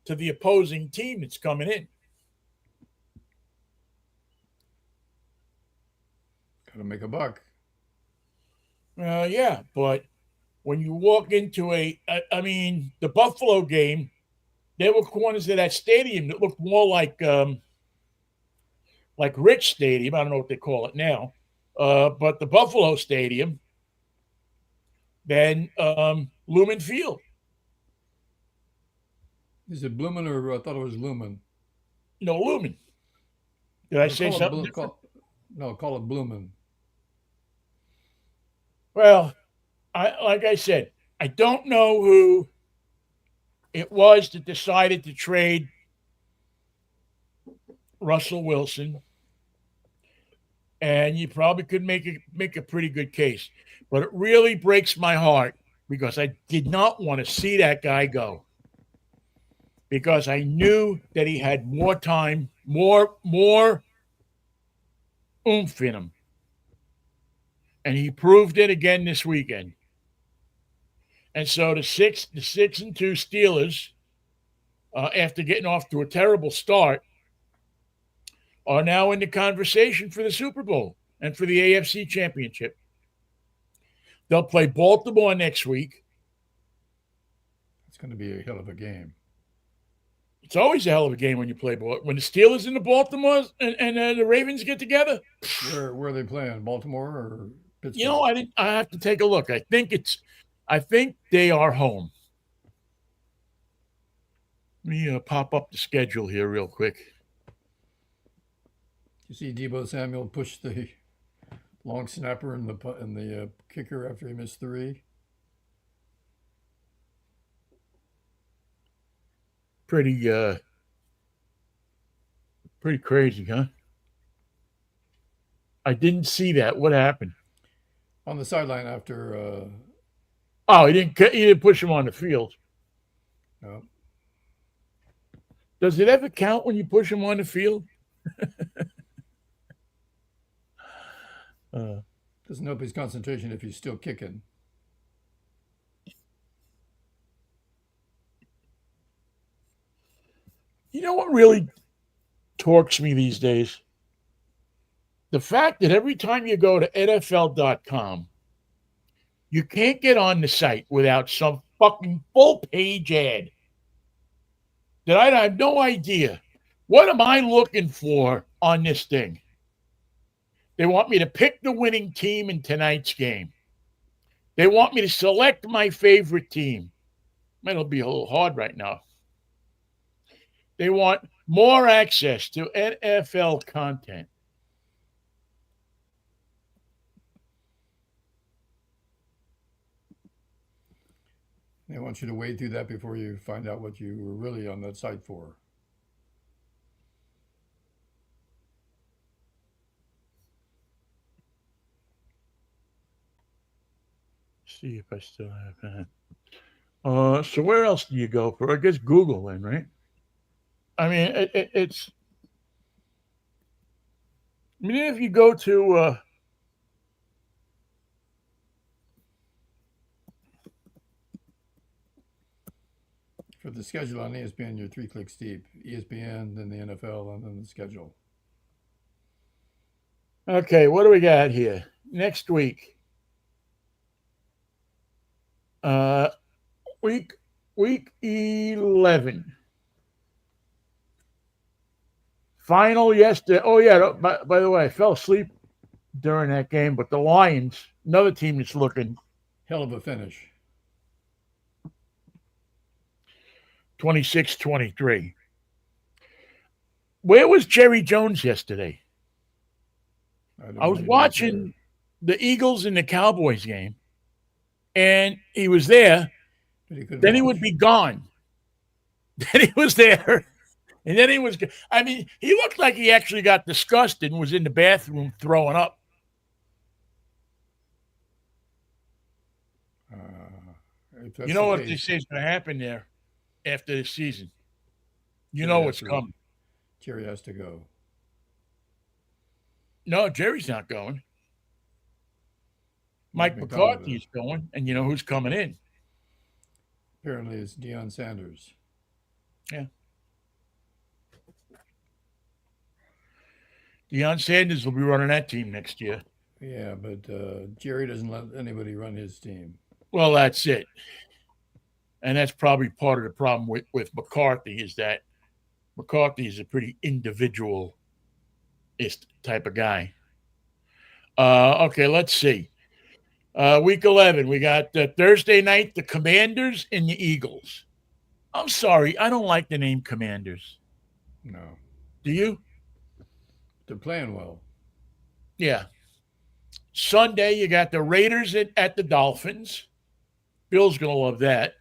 to the opposing team that's coming in. Gotta make a buck. Yeah, but when you walk into the Buffalo game, there were corners of that stadium that looked more like Rich Stadium. I don't know what they call it now, but the Buffalo Stadium than Lumen Field. Is it Bloomin' or I thought it was Lumen? No, Lumen. Did I say something? Call it Bloomin'. Well, like I said, I don't know who it was that decided to trade Russell Wilson, and you probably could make a pretty good case. But it really breaks my heart because I did not want to see that guy go. Because I knew that he had more time, more oomph in him. And he proved it again this weekend. And so the 6-2 Steelers, after getting off to a terrible start, are now in the conversation for the Super Bowl and for the AFC Championship. They'll play Baltimore next week. It's going to be a hell of a game. It's always a hell of a game when you play ball. When the Steelers and the Baltimore and the Ravens get together. Where are they playing? Baltimore or Pittsburgh? You know, I have to take a look. I think they are home. Let me pop up the schedule here real quick. You see Deebo Samuel push the long snapper and the kicker after he missed 3. Pretty crazy, huh? I didn't see that. What happened? On the sideline after. He didn't push him on the field. No. Does it ever count when you push him on the field? Doesn't help his concentration if he's still kicking. You know what really torques me these days? The fact that every time you go to NFL.com, you can't get on the site without some fucking full-page ad. that I have no idea. What am I looking for on this thing? They want me to pick the winning team in tonight's game. They want me to select my favorite team. It'll be a little hard right now. They want more access to NFL content. They want you to wade through that before you find out what you were really on that site for. See if I still have that. So where else do you go for? I guess Google then, right? I mean, it's. I mean, if you go to For the schedule on ESPN, you're 3 clicks deep. ESPN, then the NFL, and then the schedule. okay, what do we got here next week? Uh, week 11. Final yesterday. Oh yeah. By the way, I fell asleep during that game, but the Lions, another team that's looking Hell of a finish. 26-23. Where was Jerry Jones yesterday? I was watching the Eagles and the Cowboys game, and he was there. Then he would be gone. Then he was there, and then he was. I mean, he looked like he actually got disgusted and was in the bathroom throwing up. You know what they say is going to happen there after the season. You know what's coming. Jerry has to go. No, Jerry's not going. Mike McCarthy is going, and you know who's coming in? Apparently, it's Deion Sanders. Yeah. Deion Sanders will be running that team next year. Yeah, but Jerry doesn't let anybody run his team. Well, that's it. And that's probably part of the problem with McCarthy is that McCarthy is a pretty individualist type of guy. Okay, let's see. Week 11, we got Thursday night, the Commanders and the Eagles. I'm sorry, I don't like the name Commanders. No. Do you? They're playing well. Yeah. Sunday, you got the Raiders at the Dolphins. Bill's going to love that.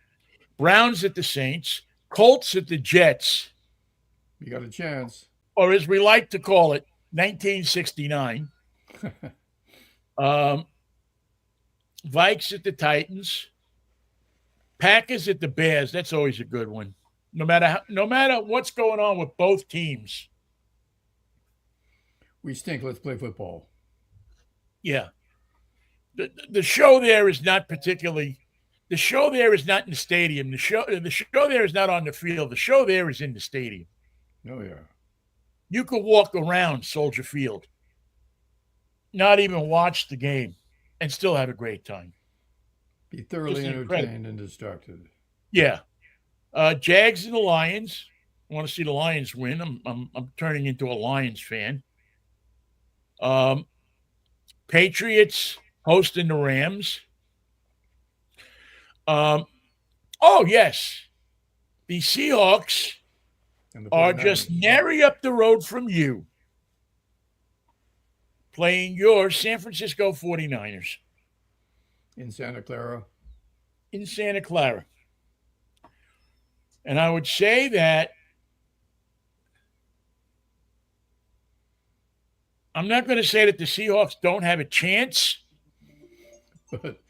Browns at the Saints. Colts at the Jets. You got a chance. Or as we like to call it, 1969. Vikes at the Titans. Packers at the Bears. That's always a good one. No matter what's going on with both teams. We stink. Let's play football. Yeah. The show there is not particularly. The show there is not in the stadium. The show there is not on the field. The show there is in the stadium. Oh yeah. You could walk around Soldier Field, not even watch the game, and still have a great time. Be thoroughly entertained and distracted. Yeah. Jags and the Lions. I want to see the Lions win. I'm turning into a Lions fan. Patriots hosting the Rams. Oh yes, the Seahawks are just nary up the road from you, playing your San Francisco 49ers. In Santa Clara. In Santa Clara. And I would say that I'm not going to say that the Seahawks don't have a chance. But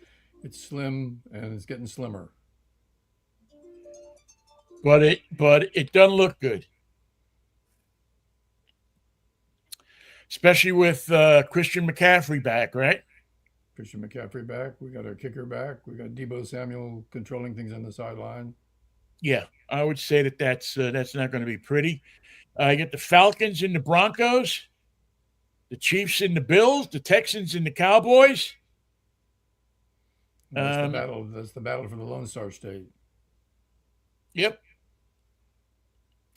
it's slim and it's getting slimmer. But it doesn't look good. Especially with Christian McCaffrey back, right? Christian McCaffrey back. We got our kicker back. We got Deebo Samuel controlling things on the sideline. Yeah, I would say that's not going to be pretty. I get the Falcons and the Broncos, the Chiefs and the Bills, the Texans and the Cowboys. That's the battle. That's the battle for the Lone Star State. Yep.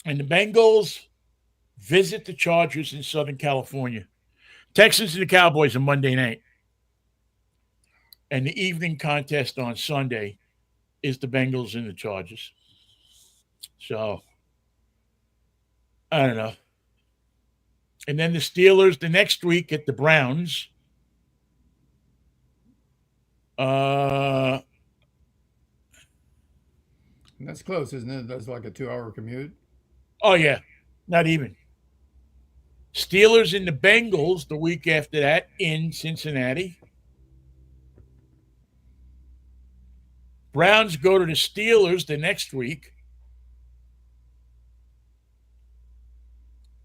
And the Bengals visit the Chargers in Southern California. Texans and the Cowboys on Monday night. And the evening contest on Sunday is the Bengals and the Chargers. So, I don't know. And then the Steelers the next week at the Browns. And that's close, isn't it? That's like a 2-hour commute. Oh, yeah. Not even. Steelers and the Bengals the week after that in Cincinnati. Browns go to the Steelers the next week.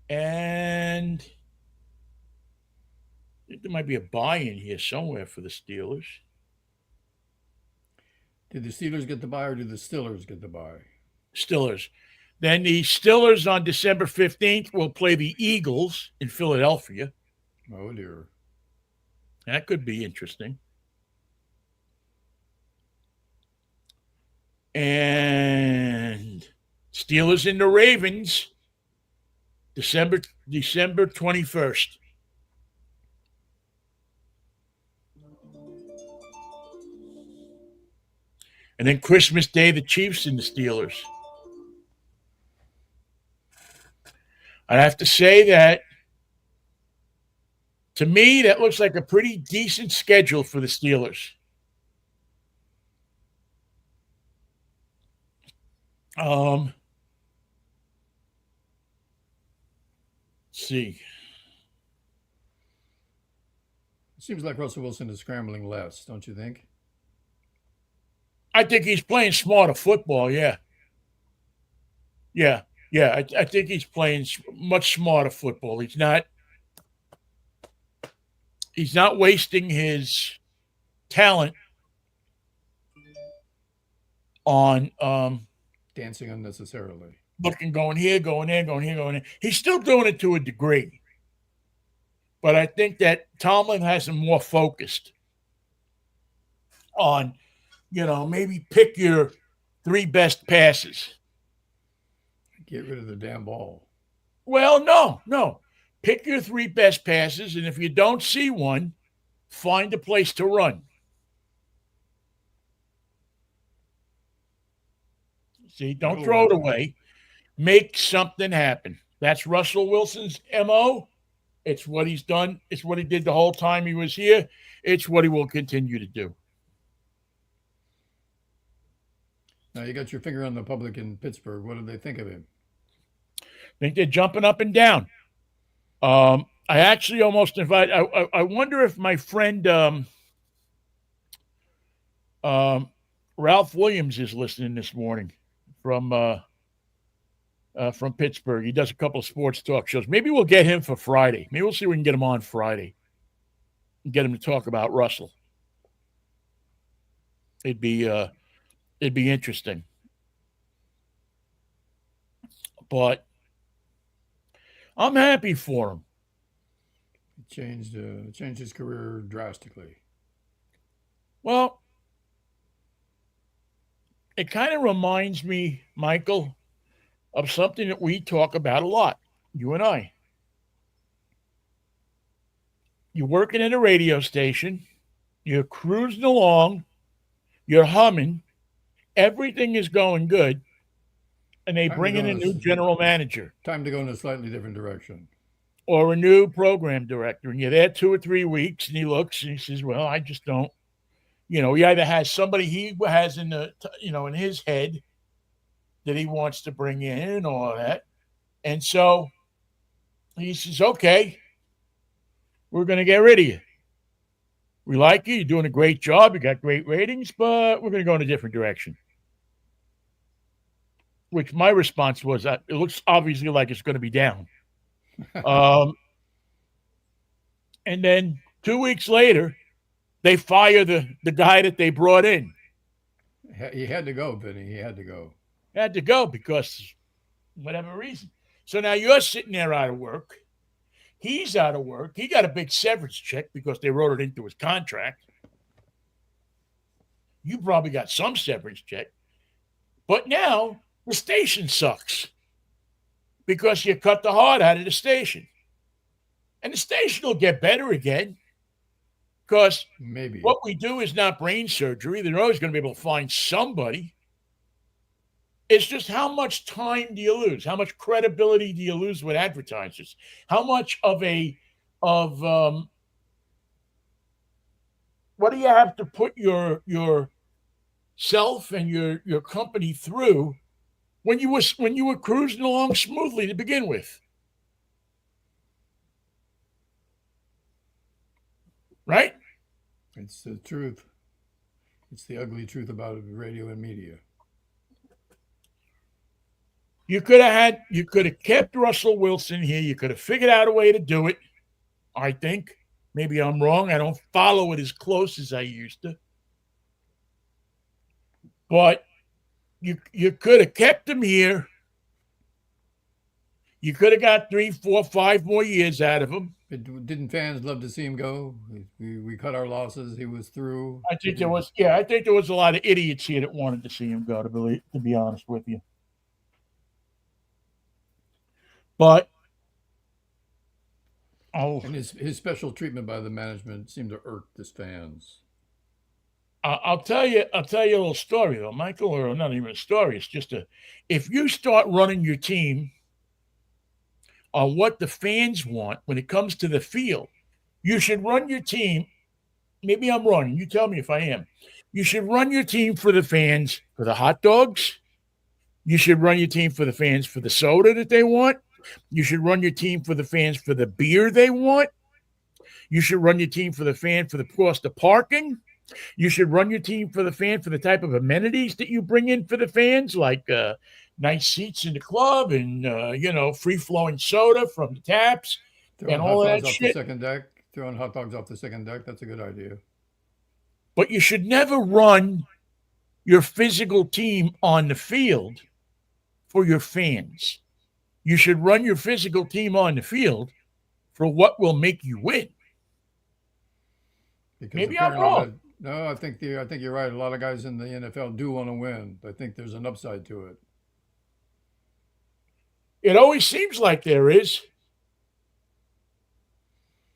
And I think there might be a bye in here somewhere for the Steelers. Did the Steelers get the bye or did the Stillers get the bye? Steelers. Then the Steelers on December 15th will play the Eagles in Philadelphia. Oh, dear. That could be interesting. And Steelers and the Ravens, December 21st. And then Christmas Day, the Chiefs and the Steelers. I have to say that, to me, that looks like a pretty decent schedule for the Steelers. Let's see. It seems like Russell Wilson is scrambling less, don't you think? I think he's playing smarter football, yeah. Yeah. I think he's playing much smarter football. He's not wasting his talent on dancing unnecessarily. Looking, going here, going there, going here, going there. He's still doing it to a degree. But I think that Tomlin has him more focused on, maybe pick your 3 best passes. Get rid of the damn ball. Well, no. Pick your 3 best passes, and if you don't see one, find a place to run. See, don't throw it away. Make something happen. That's Russell Wilson's MO. It's what he's done. It's what he did the whole time he was here. It's what he will continue to do. Now, you got your finger on the public in Pittsburgh. What do they think of him? I think they're jumping up and down. I actually almost invite. I wonder if my friend Ralph Williams is listening this morning from Pittsburgh. He does a couple of sports talk shows. Maybe we'll get him for Friday. Maybe we'll see if we can get him on Friday and get him to talk about Russell. It'd be interesting. But I'm happy for him. It changed his career drastically. Well, it kind of reminds me, Michael, of something that we talk about a lot, you and I. You're working at a radio station, you're cruising along, you're humming, everything is going good, and they bring in a new general manager. Time to go in a slightly different direction. Or a new program director, and you're there 2 or 3 weeks, and he looks and he says, well, I just don't. He either has somebody he has in his head that he wants to bring in or that. And so he says, okay, we're going to get rid of you. We like you. You're doing a great job. You got great ratings, but we're going to go in a different direction. Which my response was, it looks obviously like it's going to be down. And then 2 weeks later, they fire the guy that they brought in. He had to go, Vinnie. He had to go. Had to go because whatever reason. So now you're sitting there out of work. He's out of work. He got a big severance check because they wrote it into his contract. You probably got some severance check. But now the station sucks. because you cut the heart out of the station. And the station will get better again because Maybe. what we do is not brain surgery. They're always going to be able to find somebody. It's just how much time do you lose? How much credibility do you lose with advertisers? How much of what do you have to put your self and your company through when you were cruising along smoothly to begin with? Right? It's the truth. It's the ugly truth about radio and media. You could have kept Russell Wilson here. You could have figured out a way to do it. I think. Maybe I'm wrong. I don't follow it as close as I used to. But you could have kept him here. You could have got 3, 4, 5 more years out of him. Didn't fans love to see him go? We cut our losses. He was through. I think there was a lot of idiots here that wanted to see him go. To be honest with you, but and his special treatment by the management seemed to irk his fans. I'll tell you a little story though, Michael, or not even a story. It's just if you start running your team on what the fans want when it comes to the field, you should run your team. Maybe I'm wrong. You tell me if I am. You should run your team for the fans for the hot dogs. You should run your team for the fans for the soda that they want. You should run your team for the fans for the beer they want. You should run your team for the fan for the cost of parking. You should run your team for the fan for the type of amenities that you bring in for the fans, like nice seats in the club and free-flowing soda from the taps and all that shit. Throwing hot dogs off the second deck. That's a good idea. But you should never run your physical team on the field for your fans. You should run your physical team on the field for what will make you win. Because maybe I'm wrong. No, I think you're right. A lot of guys in the NFL do want to win. I think there's an upside to it. It always seems like there is.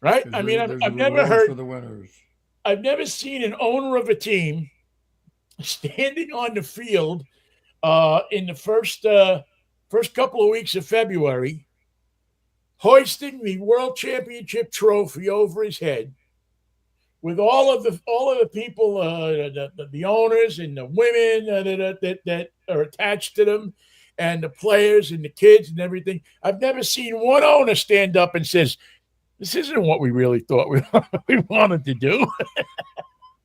Right? I mean, I've never heard for the winners. I've never seen an owner of a team standing on the field in the first couple of weeks of February, hoisting the world championship trophy over his head, with all of the people, the owners and the women that are attached to them, and the players and the kids and everything. I've never seen one owner stand up and says, "This isn't what we really thought we wanted to do."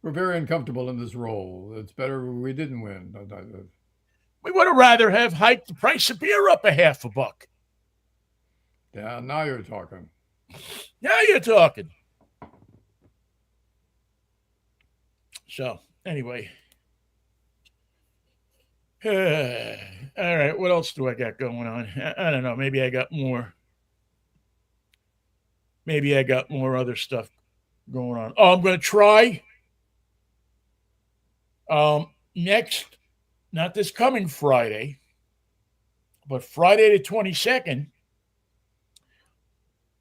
We're very uncomfortable in this role. It's better we didn't win. We would have rather have hiked the price of beer up $0.50. Yeah, now you're talking. Now you're talking. So, anyway. All right, what else do I got going on? I don't know. Maybe I got more. Maybe I got more other stuff going on. Oh, I'm going to try next, not this coming Friday, but Friday the 22nd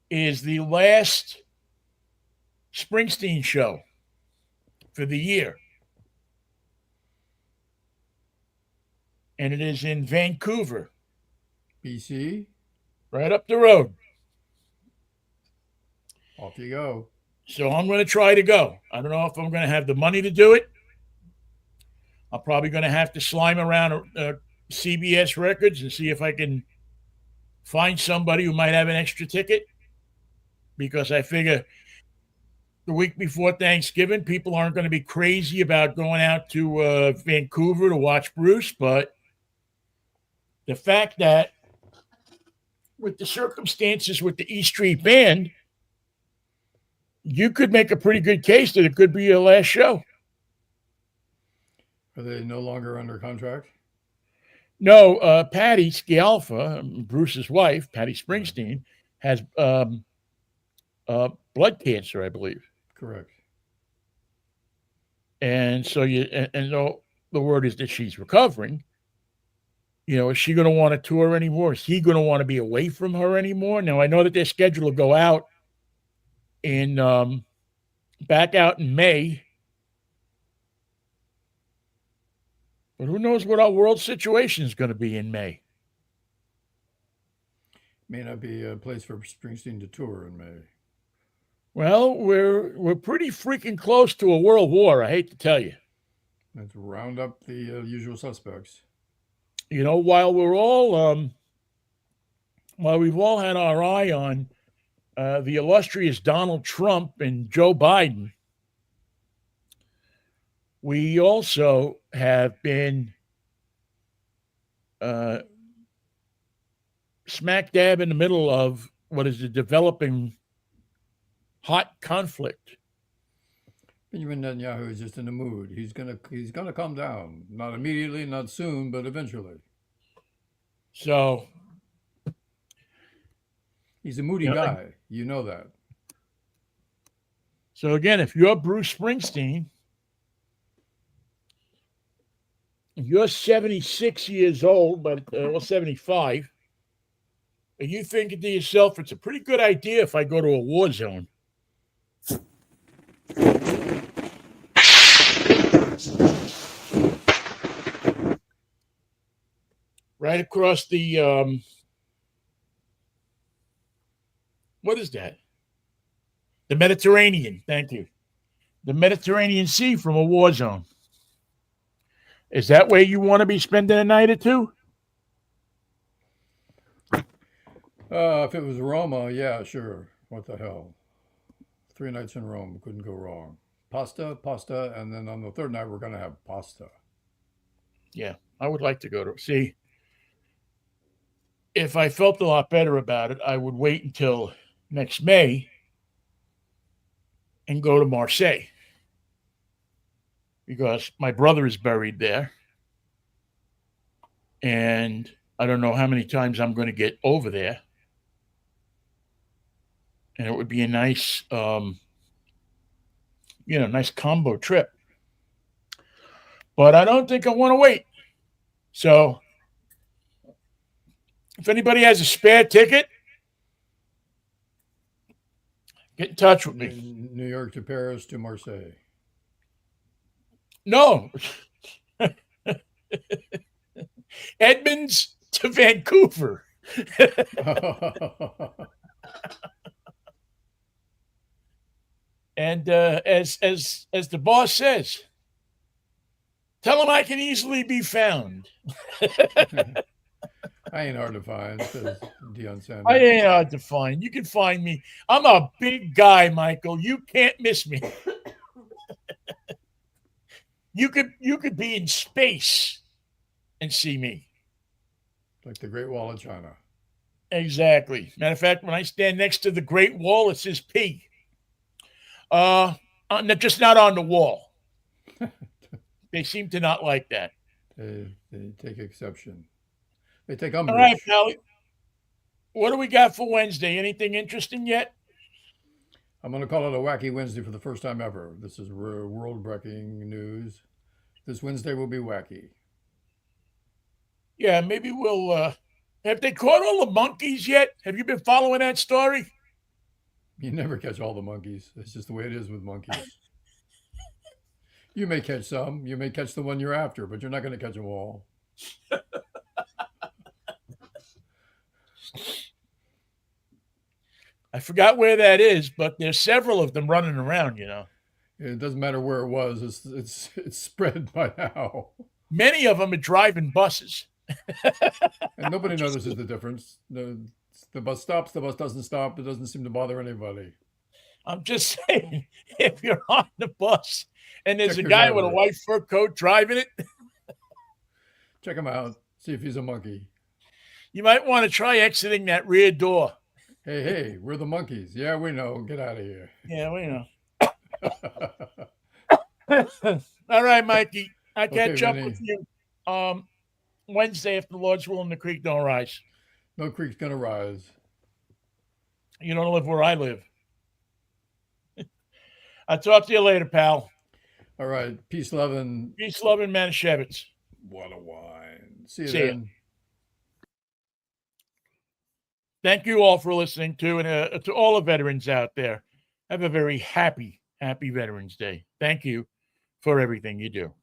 is the last Springsteen show for the year. And it is in Vancouver, BC, right up the road. Off you go. So I'm going to try to go. I don't know if I'm going to have the money to do it. I'm probably going to have to slime around CBS Records and see if I can find somebody who might have an extra ticket, because I figure the week before Thanksgiving, people aren't going to be crazy about going out to Vancouver to watch Bruce. But the fact that with the circumstances with the E Street Band, you could make a pretty good case that it could be your last show. Are they no longer under contract? No, Patty Scialfa, Bruce's wife, Patty Springsteen, has blood cancer, I believe. Correct. And so the word is that she's recovering. Is she going to want to tour anymore? Is he going to want to be away from her anymore? Now, I know that their schedule will go out in back out in May. But who knows what our world situation is going to be in May? May not be a place for Springsteen to tour in May. Well, we're pretty freaking close to a world war, I hate to tell you. Let's round up the usual suspects. While we've all had our eye on the illustrious Donald Trump and Joe Biden, we also have been smack dab in the middle of what is a developing hot conflict. Benjamin Netanyahu is just in a mood. He's gonna calm down. Not immediately, not soon, but eventually. So he's a moody guy. You know that. So again, if you're Bruce Springsteen, if you're 76 years old, but 75, and you thinking to yourself, it's a pretty good idea if I go to a war zone. Right across the, what is that? The Mediterranean. Thank you. The Mediterranean Sea from a war zone. Is that where you want to be spending a night or two? If it was Roma, yeah, sure. What the hell? 3 nights in Rome, couldn't go wrong. Pasta, and then on the third night we're gonna have pasta. Yeah, I would like to go to see. If I felt a lot better about it, I would wait until next May and go to Marseille because my brother is buried there. And I don't know how many times I'm going to get over there. And it would be a nice, nice combo trip. But I don't think I want to wait. So if anybody has a spare ticket, get in touch with me. New York to Paris to Marseille. No. Edmonds to Vancouver. And as the boss says, tell him I can easily be found. I ain't hard to find, says Deion Sanders. I ain't hard to find. You can find me. I'm a big guy, Michael. You can't miss me. You could be in space and see me. Like the Great Wall of China. Exactly. Matter of fact, when I stand next to the Great Wall, it says P. Just not on the wall. They seem to not like that. They take exception. They take umbrage. All right, Pally. What do we got for Wednesday? Anything interesting yet? I'm going to call it a wacky Wednesday for the first time ever. This is world-breaking news. This Wednesday will be wacky. Yeah, maybe we'll... have they caught all the monkeys yet? Have you been following that story? You never catch all the monkeys. It's just the way it is with monkeys. You may catch some. You may catch the one you're after, but you're not going to catch them all. I forgot where that is, but there's several of them running around, It doesn't matter where it was. It's spread by now. Many of them are driving buses. And nobody notices the difference. The bus stops, the bus doesn't stop. It doesn't seem to bother anybody. I'm just saying, if you're on the bus and there's a guy with a white fur coat driving it, check him out. See if he's a monkey. You might want to try exiting that rear door. Hey, we're the monkeys. Yeah, we know. Get out of here. Yeah, we know. All right, Mikey. I'll catch up with you Wednesday if the Lord's willing the creek don't rise. No creek's going to rise. You don't live where I live. I'll talk to you later, pal. All right. Peace, love, and... Peace, love, and Manischewitz. What a wine. See you then. Thank you all for listening to, and to all the veterans out there. Have a very happy Veterans Day. Thank you for everything you do.